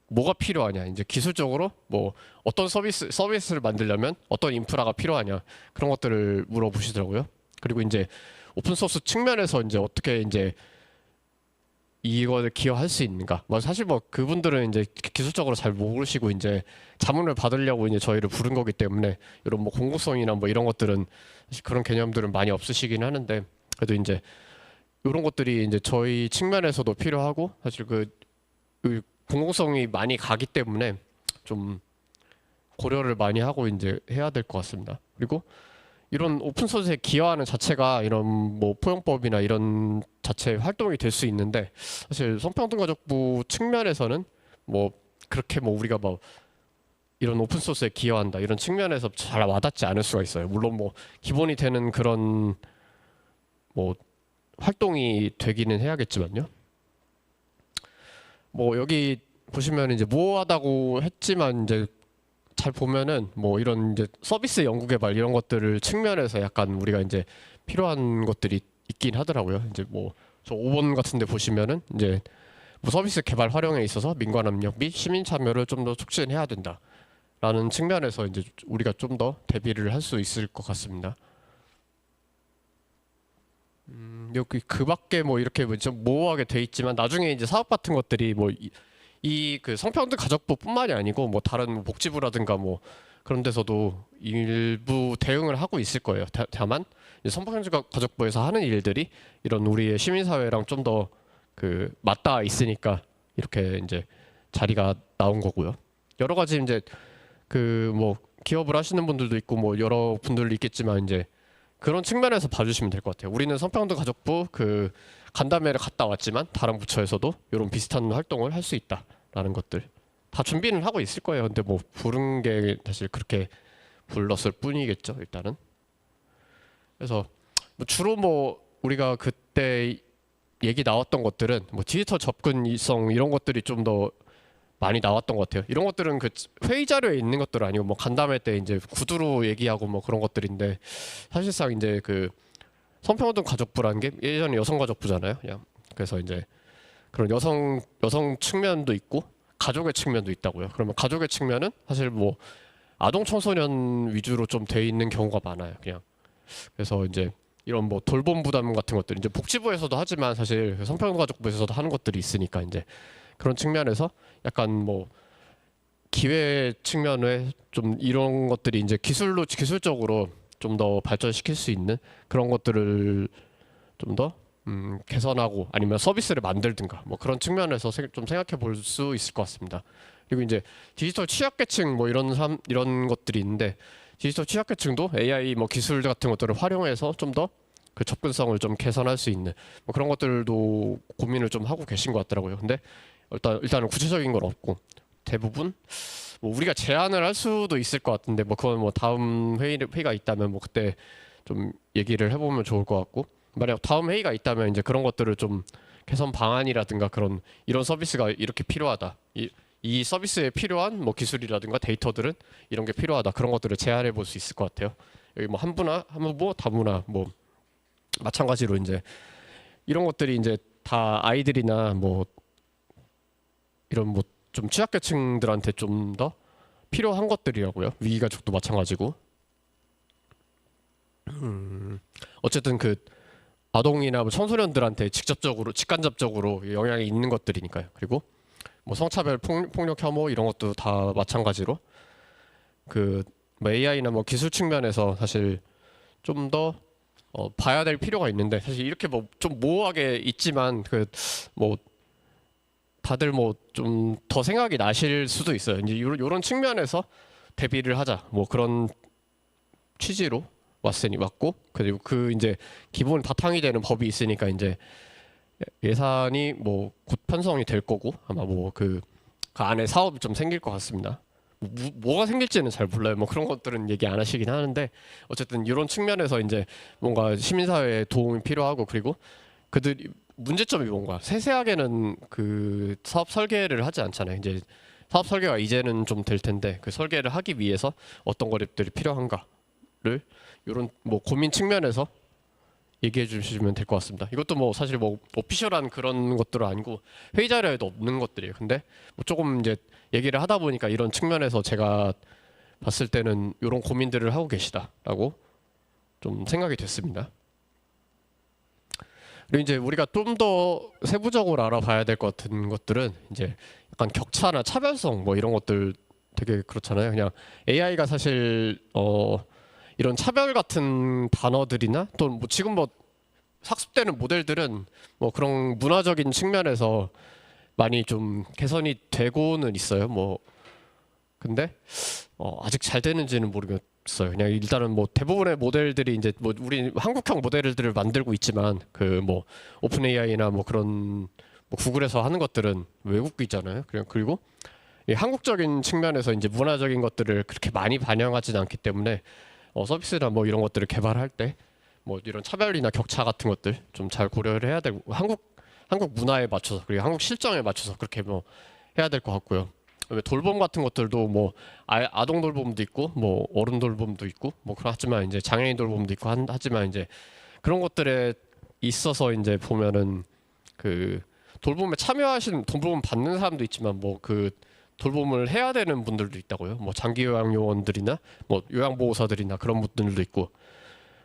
뭐가 필요하냐, 이제 기술적으로 뭐 어떤 서비스를 만들려면 어떤 인프라가 필요하냐, 그런 것들을 물어보시더라고요. 그리고 이제 오픈 소스 측면에서 이제 어떻게 이제 이거를 기여할 수 있는가. 뭐 사실 뭐 그분들은 이제 기술적으로 잘 모르시고 이제 자문을 받으려고 이제 저희를 부른 거기 때문에 이런 뭐 공공성이나 뭐 이런 것들은 사실 그런 개념들은 많이 없으시긴 하는데, 그래도 이제 이런 것들이 이제 저희 측면에서도 필요하고, 사실 그 공공성이 많이 가기 때문에 좀 고려를 많이 하고 이제 해야 될 것 같습니다. 그리고 이런 오픈 소스에 기여하는 자체가 이런 뭐 포용법이나 이런 자체 활동이 될 수 있는데, 사실 성평등가족부 측면에서는 뭐 그렇게 뭐 우리가 뭐 이런 오픈 소스에 기여한다 이런 측면에서 잘 와닿지 않을 수가 있어요. 물론 뭐 기본이 되는 그런 뭐 활동이 되기는 해야겠지만요. 뭐 여기 보시면 이제 모호하다고 했지만 이제 잘 보면은 뭐 이런 이제 서비스 연구 개발 이런 것들을 측면에서 약간 우리가 이제 필요한 것들이 있긴 하더라고요. 이제 뭐 저 5번 같은데 보시면은 이제 뭐 서비스 개발 활용에 있어서 민관 협력 및 시민 참여를 좀 더 촉진해야 된다라는 측면에서 이제 우리가 좀 더 대비를 할 수 있을 것 같습니다. 여기 그 밖에 뭐 이렇게 좀 모호하게 돼 있지만 나중에 이제 사업 같은 것들이 뭐 이 그 성평등 가족부뿐만이 아니고 뭐 다른 뭐 복지부라든가 뭐 그런 데서도 일부 대응을 하고 있을 거예요. 다만 성평등 가족부에서 하는 일들이 이런 우리의 시민사회랑 좀 더 그 맞닿아 있으니까 이렇게 이제 자리가 나온 거고요. 여러 가지 이제 그 뭐 기업을 하시는 분들도 있고 뭐 여러 분들도 있겠지만 이제 그런 측면에서 봐주시면 될 것 같아요. 우리는 성평등 가족부 그 간담회를 갔다 왔지만 다른 부처에서도 이런 비슷한 활동을 할 수 있다라는 것들 다 준비는 하고 있을 거예요. 근데 뭐 부른 게 사실 그렇게 불렀을 뿐이겠죠, 일단은. 그래서 뭐 주로 뭐 우리가 그때 얘기 나왔던 것들은 뭐 디지털 접근성 이런 것들이 좀 더 많이 나왔던 것 같아요. 이런 것들은 그 회의 자료에 있는 것들 아니고 뭐 간담회 때 이제 구두로 얘기하고 뭐 그런 것들인데, 사실상 이제 그 성평등 가족부라는 게 예전에 여성가족부잖아요. 그냥 그래서 이제 그런 여성 측면도 있고 가족의 측면도 있다고요. 그러면 가족의 측면은 사실 뭐 아동 청소년 위주로 좀 돼 있는 경우가 많아요. 그냥 그래서 이제 이런 뭐 돌봄 부담 같은 것들 이제 복지부에서도 하지만 사실 성평등가족부에서도 하는 것들이 있으니까 이제 그런 측면에서 약간 뭐 기회 측면에 좀 이런 것들이 이제 기술적으로 좀 더 발전시킬 수 있는 그런 것들을 좀 더 개선하고 아니면 서비스를 만들든가 뭐 그런 측면에서 좀 생각해 볼 수 있을 것 같습니다. 그리고 이제 디지털 취약계층 뭐 이런 것들이 있는데, 디지털 취약계층도 AI 뭐 기술 같은 것들을 활용해서 좀 더 그 접근성을 좀 개선할 수 있는 뭐 그런 것들도 고민을 좀 하고 계신 것 같더라고요. 근데 일단은 구체적인 건 없고 대부분 뭐 우리가 제안을 할 수도 있을 것 같은데 뭐 그건 뭐 다음 회의가 있다면 뭐 그때 좀 얘기를 해보면 좋을 것 같고, 만약 다음 회의가 있다면 이제 그런 것들을 좀 개선 방안이라든가 그런 이런 서비스가 이렇게 필요하다, 이 서비스에 필요한 뭐 기술이라든가 데이터들은 이런 게 필요하다, 그런 것들을 제안해 볼 수 있을 것 같아요. 여기 뭐 한부나 다문화 뭐 마찬가지로 이제 이런 것들이 이제 다 아이들이나 뭐 이런 뭐 좀 취약계층들한테 좀 더 필요한 것들이라고요. 위기가족도 마찬가지고. 어쨌든 그 아동이나 뭐 청소년들한테 직간접적으로 영향이 있는 것들이니까요. 그리고 뭐 성차별, 폭력 혐오 이런 것도 다 마찬가지로 그 뭐 AI나 뭐 기술 측면에서 사실 좀 더 봐야 될 필요가 있는데, 사실 이렇게 뭐 좀 모호하게 있지만 그 뭐 다들 뭐 좀 더 생각이 나실 수도 있어요. 이제 이런 측면에서 대비를 하자 뭐 그런 취지로 왔고, 그리고 그 이제 기본 바탕이 되는 법이 있으니까 이제 예산이 뭐 곧 편성이 될 거고 아마 뭐 그 안에 사업이 좀 생길 것 같습니다. 뭐가 생길지는 잘 몰라요. 뭐 그런 것들은 얘기 안 하시긴 하는데, 어쨌든 이런 측면에서 이제 뭔가 시민사회에 도움이 필요하고, 그리고 그들이 문제점이 뭔가 세세하게는 그 사업 설계를 하지 않잖아요. 이제 사업 설계가 이제는 좀 될 텐데 그 설계를 하기 위해서 어떤 것들이 필요한가를 이런 뭐 고민 측면에서 얘기해 주시면 될 것 같습니다. 이것도 뭐 사실 뭐 오피셜한 그런 것들은 아니고 회의 자료에도 없는 것들이에요. 근데 뭐 조금 이제 얘기를 하다 보니까 이런 측면에서 제가 봤을 때는 이런 고민들을 하고 계시다라고 좀 생각이 됐습니다. 그리고 이제 우리가 좀 더 세부적으로 알아봐야 될 것 같은 것들은 이제 약간 격차나 차별성 뭐 이런 것들 되게 그렇잖아요. 그냥 AI가 사실 이런 차별 같은 단어들이나 또 뭐 지금 뭐 학습되는 모델들은 뭐 그런 문화적인 측면에서 많이 좀 개선이 되고는 있어요. 뭐 근데 아직 잘 되는지는 모르겠어요. 그냥 일단은 뭐 대부분의 모델들이 이제 뭐 우리 한국형 모델들을 만들고 있지만 그 뭐 오픈 AI나 뭐 그런 뭐 구글에서 하는 것들은 외국이잖아요. 그리고 이 한국적인 측면에서 이제 문화적인 것들을 그렇게 많이 반영하지는 않기 때문에 서비스나 뭐 이런 것들을 개발할 때 뭐 이런 차별이나 격차 같은 것들 좀 잘 고려를 해야 되고 한국 문화에 맞춰서 그리고 한국 실정에 맞춰서 그렇게 뭐 해야 될 것 같고요. 돌봄 같은 것들도 뭐 아동 돌봄도 있고 뭐 어른 돌봄도 있고 뭐 그렇지만 이제 장애인 돌봄도 있고 하지만 이제 그런 것들에 있어서 이제 보면은 그 돌봄에 참여하시는 돌봄 받는 사람도 있지만 뭐 그 돌봄을 해야 되는 분들도 있다고요. 뭐 장기 요양 요원들이나 뭐 요양보호사들이나 그런 분들도 있고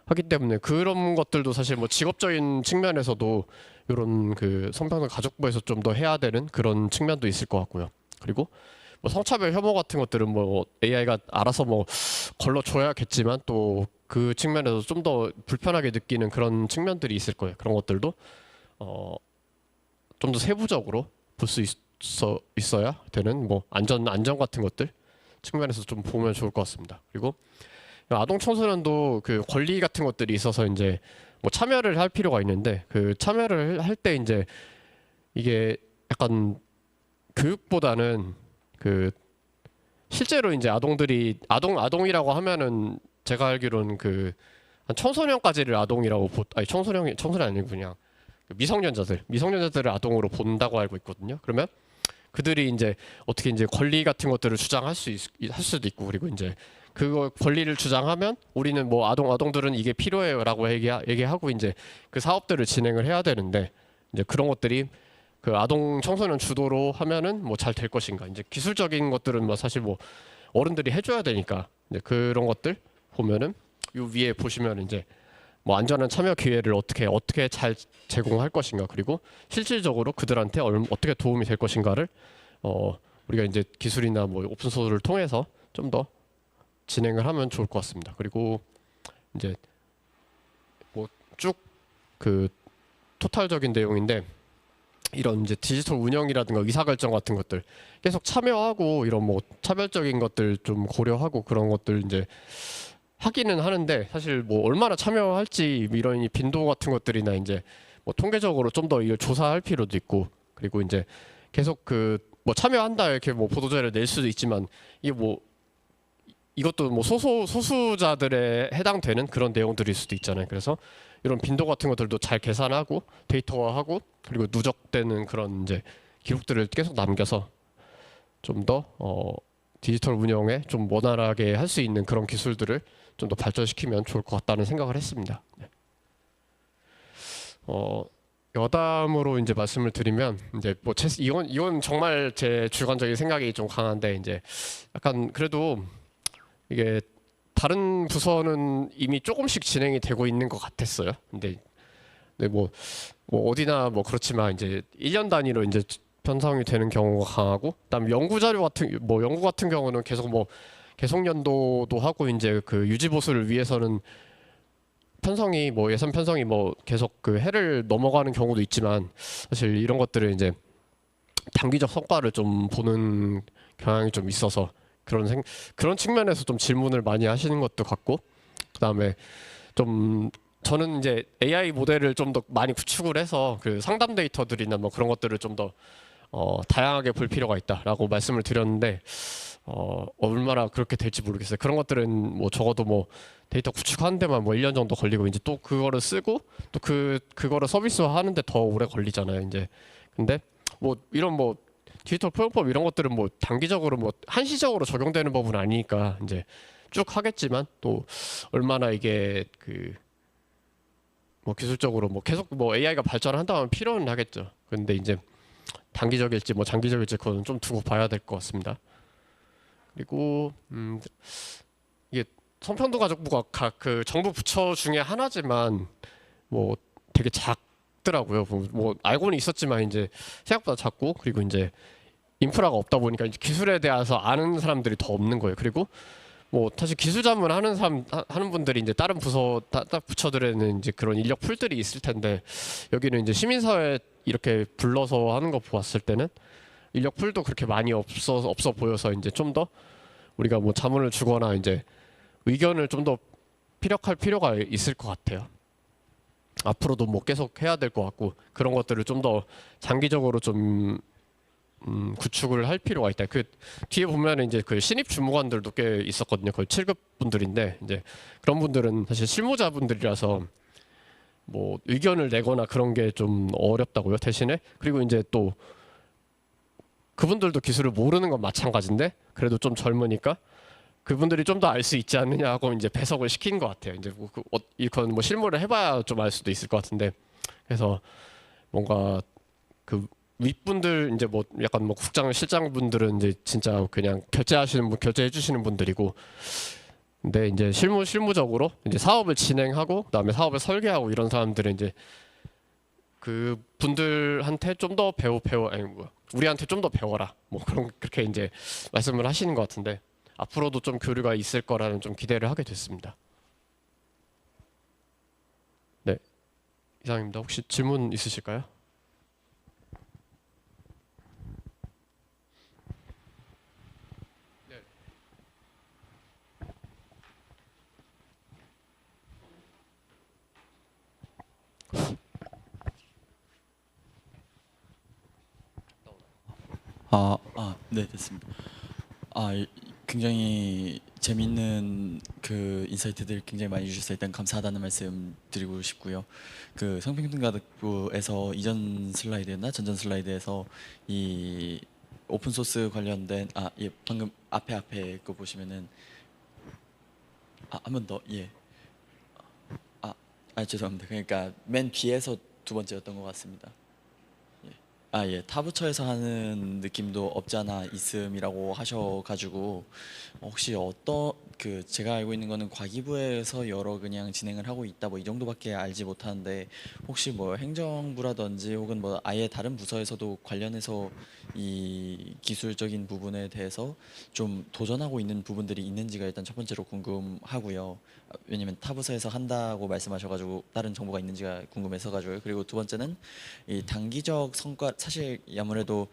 하기 때문에 그런 것들도 사실 뭐 직업적인 측면에서도 이런 그 성평등 가족부에서 좀 더 해야 되는 그런 측면도 있을 것 같고요. 그리고 뭐 성차별 혐오 같은 것들은 뭐 AI가 알아서 뭐 걸러줘야겠지만 또 그 측면에서 좀 더 불편하게 느끼는 그런 측면들이 있을 거예요. 그런 것들도 좀 더 세부적으로 볼 수 있어야 되는 뭐 안전 같은 것들 측면에서 좀 보면 좋을 것 같습니다. 그리고 아동 청소년도 그 권리 같은 것들이 있어서 이제 뭐 참여를 할 필요가 있는데 그 참여를 할 때 이제 이게 약간 교육보다는 그 실제로 이제 아동이라고 하면은 제가 알기로는 그 한 청소년까지를 아동이라고 아니 청소년 아니고 그냥 미성년자들을 아동으로 본다고 알고 있거든요. 그러면 그들이 이제 어떻게 이제 권리 같은 것들을 주장할 수도 있고 그리고 이제 그거 권리를 주장하면 우리는 뭐 아동들은 이게 필요해요라고 얘기하고 이제 그 사업들을 진행을 해야 되는데 이제 그런 것들이 그 아동 청소년 주도로 하면은 뭐 잘 될 것인가 이제 기술적인 것들은 뭐 사실 뭐 어른들이 해줘야 되니까 이제 그런 것들 보면은 요 위에 보시면 이제 뭐 안전한 참여 기회를 어떻게 잘 제공할 것인가 그리고 실질적으로 그들한테 어떻게 도움이 될 것인가를 우리가 이제 기술이나 뭐 오픈 소스를 통해서 좀 더 진행을 하면 좋을 것 같습니다. 그리고 이제 뭐 쭉 그 토탈적인 내용인데 이런 이제 디지털 운영이라든가 의사결정 같은 것들 계속 참여하고 이런 뭐 차별적인 것들 좀 고려하고 그런 것들 이제 하기는 하는데 사실 뭐 얼마나 참여할지 이런 빈도 같은 것들이나 이제 뭐 통계적으로 좀 더 이걸 조사할 필요도 있고 그리고 이제 계속 그 뭐 참여한다 이렇게 뭐 보도자료를 낼 수도 있지만 이게 뭐 이것도 뭐 소수자들에 해당되는 그런 내용들일 수도 있잖아요. 그래서 이런 빈도 같은 것들도 잘 계산하고 데이터화하고 그리고 누적되는 그런 이제 기록들을 계속 남겨서 좀 더 디지털 운영에 좀 원활하게 할 수 있는 그런 기술들을 좀 더 발전시키면 좋을 것 같다는 생각을 했습니다. 네. 여담으로 이제 말씀을 드리면 이제 뭐 이건 정말 제 주관적인 생각이 좀 강한데 이제 약간 그래도 이게 다른 부서는 이미 조금씩 진행이 되고 있는 것 같았어요. 근데 뭐 어디나 뭐 그렇지만 이제 1년 단위로 이제 편성이 되는 경우가 강하고, 그다음 연구 같은 경우는 계속 뭐 계속 연도도 하고 이제 그 유지 보수를 위해서는 편성이 뭐 예산 편성이 뭐 계속 그 해를 넘어가는 경우도 있지만 사실 이런 것들을 이제 단기적 성과를 좀 보는 경향이 좀 있어서 그런 측면에서 좀 질문을 많이 하시는 것도 같고, 그다음에 좀 저는 이제 AI 모델을 좀 더 많이 구축을 해서 그 상담 데이터들이나 뭐 그런 것들을 좀 더 다양하게 볼 필요가 있다라고 말씀을 드렸는데 얼마나 그렇게 될지 모르겠어요. 그런 것들은 뭐 적어도 뭐 데이터 구축하는 데만 뭐 1년 정도 걸리고 이제 또 그거를 쓰고 또 그거를 서비스화 하는데 더 오래 걸리잖아요. 이제 근데 뭐 이런 뭐 디지털 포용법 이런 것들은 뭐 단기적으로 뭐 한시적으로 적용되는 법은 아니니까 이제 쭉 하겠지만 또 얼마나 이게 그 뭐 기술적으로 뭐 계속 뭐 AI가 발전한다면 필요는 하겠죠. 근데 이제 단기적일지 뭐 장기적일지 그건 좀 두고 봐야 될 것 같습니다. 그리고 이게 성평등 가족부가 각 그 정부 부처 중에 하나지만 뭐 되게 작더라고요. 뭐 알고는 있었지만 이제 생각보다 작고, 그리고 이제 인프라가 없다 보니까 이제 기술에 대해서 아는 사람들이 더 없는 거예요. 그리고 뭐 사실 기술 자문 하는 분들이 이제 다른 부처들에는 이제 그런 인력 풀들이 있을 텐데, 여기는 이제 시민사회 이렇게 불러서 하는 거 보았을 때는 인력 풀도 그렇게 많이 없어 보여서 이제 좀 더 우리가 뭐 자문을 주거나 이제 의견을 좀 더 피력할 필요가 있을 것 같아요. 앞으로도 뭐 계속 해야 될 것 같고, 그런 것들을 좀 더 장기적으로 좀 구축을 할 필요가 있다. 그 뒤에 보면은 이제 그 신입 주무관들도 꽤 있었거든요. 거의 7급 분들인데, 이제 그런 분들은 사실 실무자분들이라서 뭐 의견을 내거나 그런 게 좀 어렵다고요. 대신에 그리고 이제 또 그분들도 기술을 모르는 건 마찬가지인데, 그래도 좀 젊으니까 그분들이 좀 더 알 수 있지 않느냐 하고 이제 배석을 시킨 것 같아요. 이제 뭐 이건 뭐 실무를 해봐야 좀 알 수도 있을 것 같은데, 그래서 뭔가 그 윗분들 이제 뭐 약간 뭐 국장 실장 분들은 이제 진짜 그냥 결제해 주시는 분들이고, 근데 이제 실무적으로 이제 사업을 진행하고 그다음에 사업을 설계하고 이런 사람들은 이제 그 분들한테 좀 더 우리한테 좀 더 배워라 뭐 그렇게 이제 말씀을 하시는 것 같은데, 앞으로도 좀 교류가 있을 거라는 좀 기대를 하게 됐습니다. 네, 이상입니다. 혹시 질문 있으실까요? 네, 됐습니다. 굉장히 재밌는 그 인사이트들 굉장히 많이 주셔서 일단 감사하다는 말씀 드리고 싶고요. 그 성평등가족부에서 이전 슬라이드였나 전전 슬라이드에서 이 오픈 소스 관련된 방금 앞에 거 보시면은 한 번 더 죄송합니다. 그러니까 맨 뒤에서 두 번째였던 것 같습니다. 타 부처에서 하는 느낌도 없지 않아 있음이라고 하셔가지고, 혹시 제가 알고 있는 거는 과기부에서 여러 그냥 진행을 하고 있다 뭐 이 정도밖에 알지 못하는데, 혹시 뭐 행정부라든지 혹은 뭐 아예 다른 부서에서도 관련해서 이 기술적인 부분에 대해서 좀 도전하고 있는 부분들이 있는지가 일단 첫 번째로 궁금하고요. 왜냐면 타 부서에서 한다고 말씀하셔가지고 다른 정보가 있는지가 궁금해서가지고요. 그리고 두 번째는 이 단기적 성과, 사실 아무래도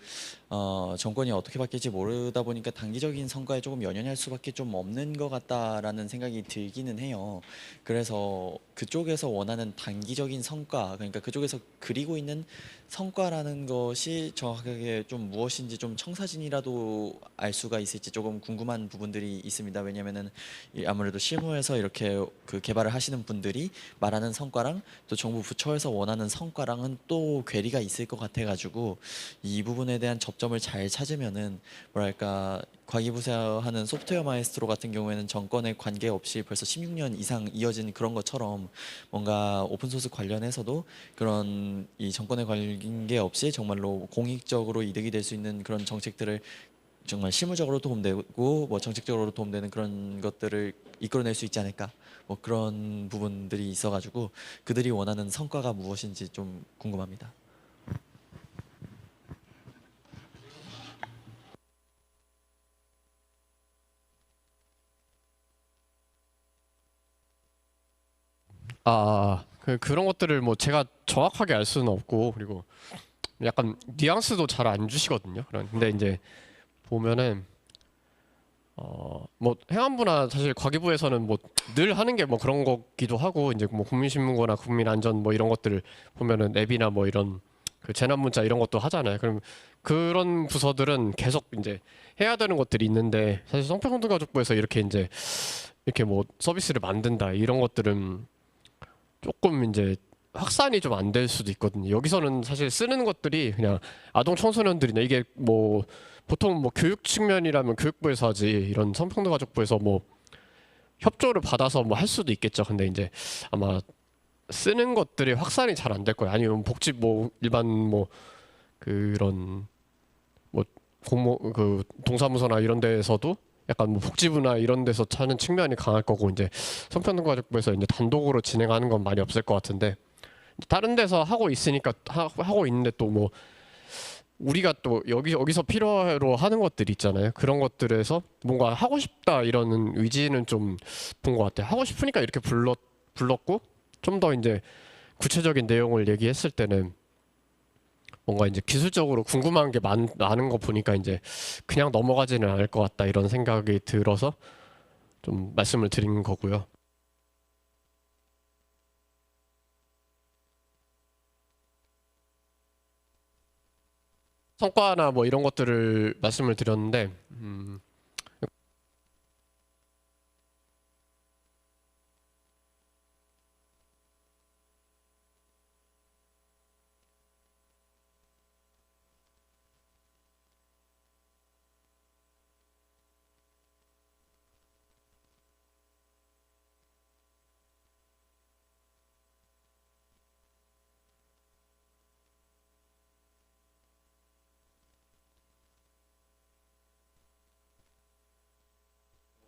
정권이 어떻게 바뀔지 모르다 보니까 단기적인 성과에 조금 연연할 수밖에 좀 없는 것 같다라는 생각이 들기는 해요. 그래서 그쪽에서 원하는 단기적인 성과, 그러니까 그쪽에서 그리고 있는 성과라는 것이 정확하게 좀 무엇인지 좀 청사진이라도 알 수가 있을지 조금 궁금한 부분들이 있습니다. 왜냐면은 아무래도 실무에서 이렇게 그 개발을 하시는 분들이 말하는 성과랑 또 정부 부처에서 원하는 성과랑은 또 괴리가 있을 것 같아가지고, 이 부분에 대한 접점을 잘 찾으면은 뭐랄까, 과기부서 하는 소프트웨어 마에스트로 같은 경우에는 정권에 관계없이 벌써 16년 이상 이어진 그런 것처럼, 뭔가 오픈소스 관련해서도 그런 이 정권에 관계없이 정말로 공익적으로 이득이 될 수 있는 그런 정책들을 정말 실무적으로 도움되고 뭐 정책적으로 도움되는 그런 것들을 이끌어낼 수 있지 않을까, 뭐 그런 부분들이 있어가지고 그들이 원하는 성과가 무엇인지 좀 궁금합니다. 그런 것들을 뭐 제가 정확하게 알 수는 없고, 그리고 약간 뉘앙스도 잘 안 주시거든요. 근데 이제 보면은 뭐 행안부나 사실 과기부에서는 뭐 늘 하는 게 뭐 그런 거기도 하고, 이제 뭐 국민신문고나 국민안전 뭐 이런 것들을 보면은 앱이나 뭐 이런 그 재난문자 이런 것도 하잖아요. 그럼 그런 부서들은 계속 이제 해야 되는 것들이 있는데, 사실 성평등가족부에서 이렇게 뭐 서비스를 만든다 이런 것들은 조금 이제 확산이 좀 안 될 수도 있거든요. 여기서는 사실 쓰는 것들이 그냥 아동 청소년들이나, 이게 뭐 보통 뭐 교육 측면이라면 교육부에서 하지, 이런 성평등가족부에서 뭐 협조를 받아서 뭐 할 수도 있겠죠. 근데 이제 아마 쓰는 것들이 확산이 잘 안 될 거예요. 아니면 복지 뭐 일반 뭐 그런 뭐 공모 그 동사무소나 이런 데에서도 약간 뭐 복지부나 이런 데서 찾는 측면이 강할 거고 이제 성평등가족부에서 이제 단독으로 진행하는 건 많이 없을 것 같은데 다른 데서 하고 있으니까 하고 있는데 또 뭐 우리가 또 여기서 필요로 하는 것들이 있잖아요. 그런 것들에서 뭔가 하고 싶다 이런 의지는 좀 본 것 같아요. 하고 싶으니까 이렇게 불렀고 좀 더 이제 구체적인 내용을 얘기했을 때는 뭔가 이제 기술적으로 궁금한 게 많은 거 보니까 이제 그냥 넘어가지는 않을 것 같다 이런 생각이 들어서 좀 말씀을 드린 거고요. 성과나 뭐 이런 것들을 말씀을 드렸는데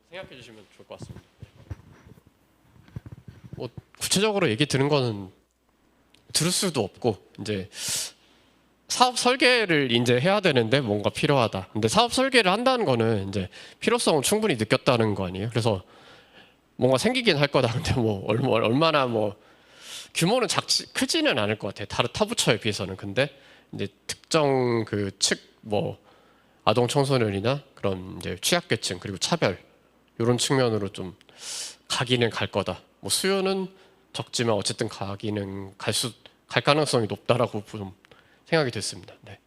생각해 주시면 좋을 것 같습니다. 뭐 구체적으로 얘기 드는 거는 들을 수도 없고 이제 사업 설계를 이제 해야 되는데 뭔가 필요하다. 근데 사업 설계를 한다는 거는 이제 필요성을 충분히 느꼈다는 거 아니에요? 그래서 뭔가 생기긴 할 거다. 근데 뭐 얼마나 뭐 규모는 크지는 않을 것 같아요. 다른 타 부처에 비해서는. 근데 이제 특정 그 측 뭐 아동 청소년이나 그런 이제 취약계층 그리고 차별 이런 측면으로 좀 가기는 갈 거다. 뭐 수요는 적지만 어쨌든 가기는 갈 가능성이 높다라고 좀 생각이 됐습니다. 네.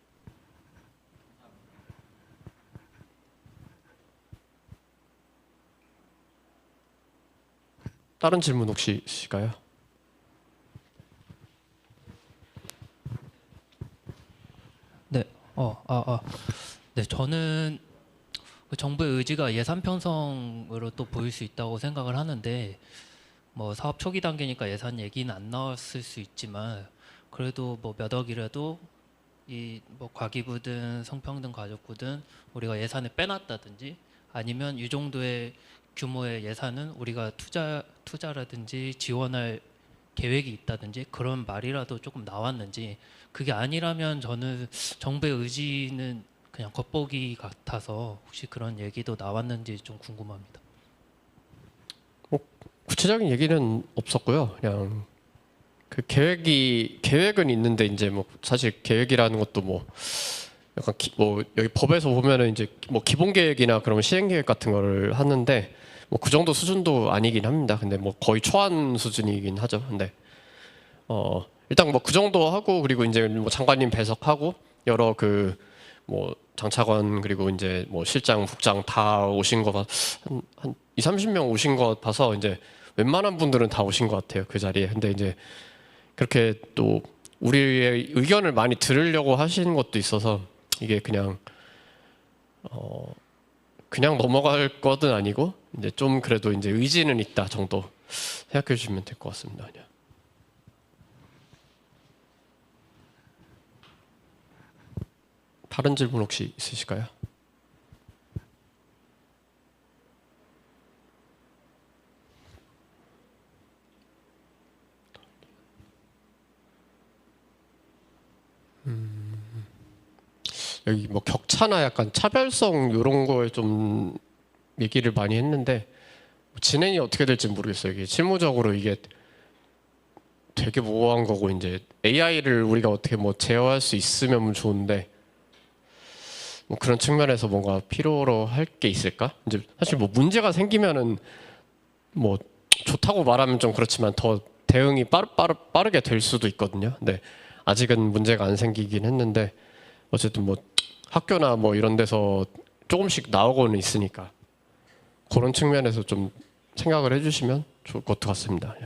다른 질문 혹시 있으실까요? 네, 네, 저는 그 정부의 의지가 예산 편성으로 또 보일 수 있다고 생각을 하는데, 뭐 사업 초기 단계니까 예산 얘기는 안 나왔을 수 있지만, 그래도 뭐 몇 억이라도 이 뭐 과기부든 성평등 가족부든 우리가 예산에 빼놨다든지, 아니면 이 정도의 규모의 예산은 우리가 투자라든지 지원할 계획이 있다든지 그런 말이라도 조금 나왔는지, 그게 아니라면 저는 정부의 의지는 그냥 겉보기 같아서 혹시 그런 얘기도 나왔는지 좀 궁금합니다. 구체적인 얘기는 없었고요. 그냥 그 계획은 있는데 이제 뭐 사실 계획이라는 것도 뭐 약간 뭐 여기 법에서 보면은 이제 뭐 기본 계획이나 그런 시행 계획 같은 거를 하는데 뭐 그 정도 수준도 아니긴 합니다. 근데 뭐 거의 초안 수준이긴 하죠. 근데 일단 뭐 그 정도 하고 그리고 이제 뭐 장관님 배석하고 여러 그 뭐 장차관 그리고 이제 뭐 실장, 국장 다 오신 거 한 2, 30명 오신 거 봐서 이제 웬만한 분들은 다 오신 것 같아요. 그 자리에. 근데 이제 그렇게 또 우리의 의견을 많이 들으려고 하시는 것도 있어서 이게 그냥 넘어갈 것은 아니고 이제 좀 그래도 이제 의지는 있다 정도 생각해 주시면 될 것 같습니다. 그냥. 다른 질문 혹시 있으실까요? 여기 뭐 격차나 약간 차별성 이런 거에 좀 얘기를 많이 했는데 진행이 어떻게 될지 모르겠어요. 이게 실무적으로 이게 되게 모호한 거고 이제 AI를 우리가 어떻게 뭐 제어할 수 있으면 좋은데 뭐 그런 측면에서 뭔가 필요로 할 게 있을까? 이제 사실 뭐 문제가 생기면은 뭐 좋다고 말하면 좀 그렇지만 더 대응이 빠르게 될 수도 있거든요. 근데 아직은 문제가 안 생기긴 했는데 어쨌든 뭐 학교나 뭐 이런 데서 조금씩 나오고는 있으니까 그런 측면에서 좀 생각을 해주시면 좋을 것 같습니다.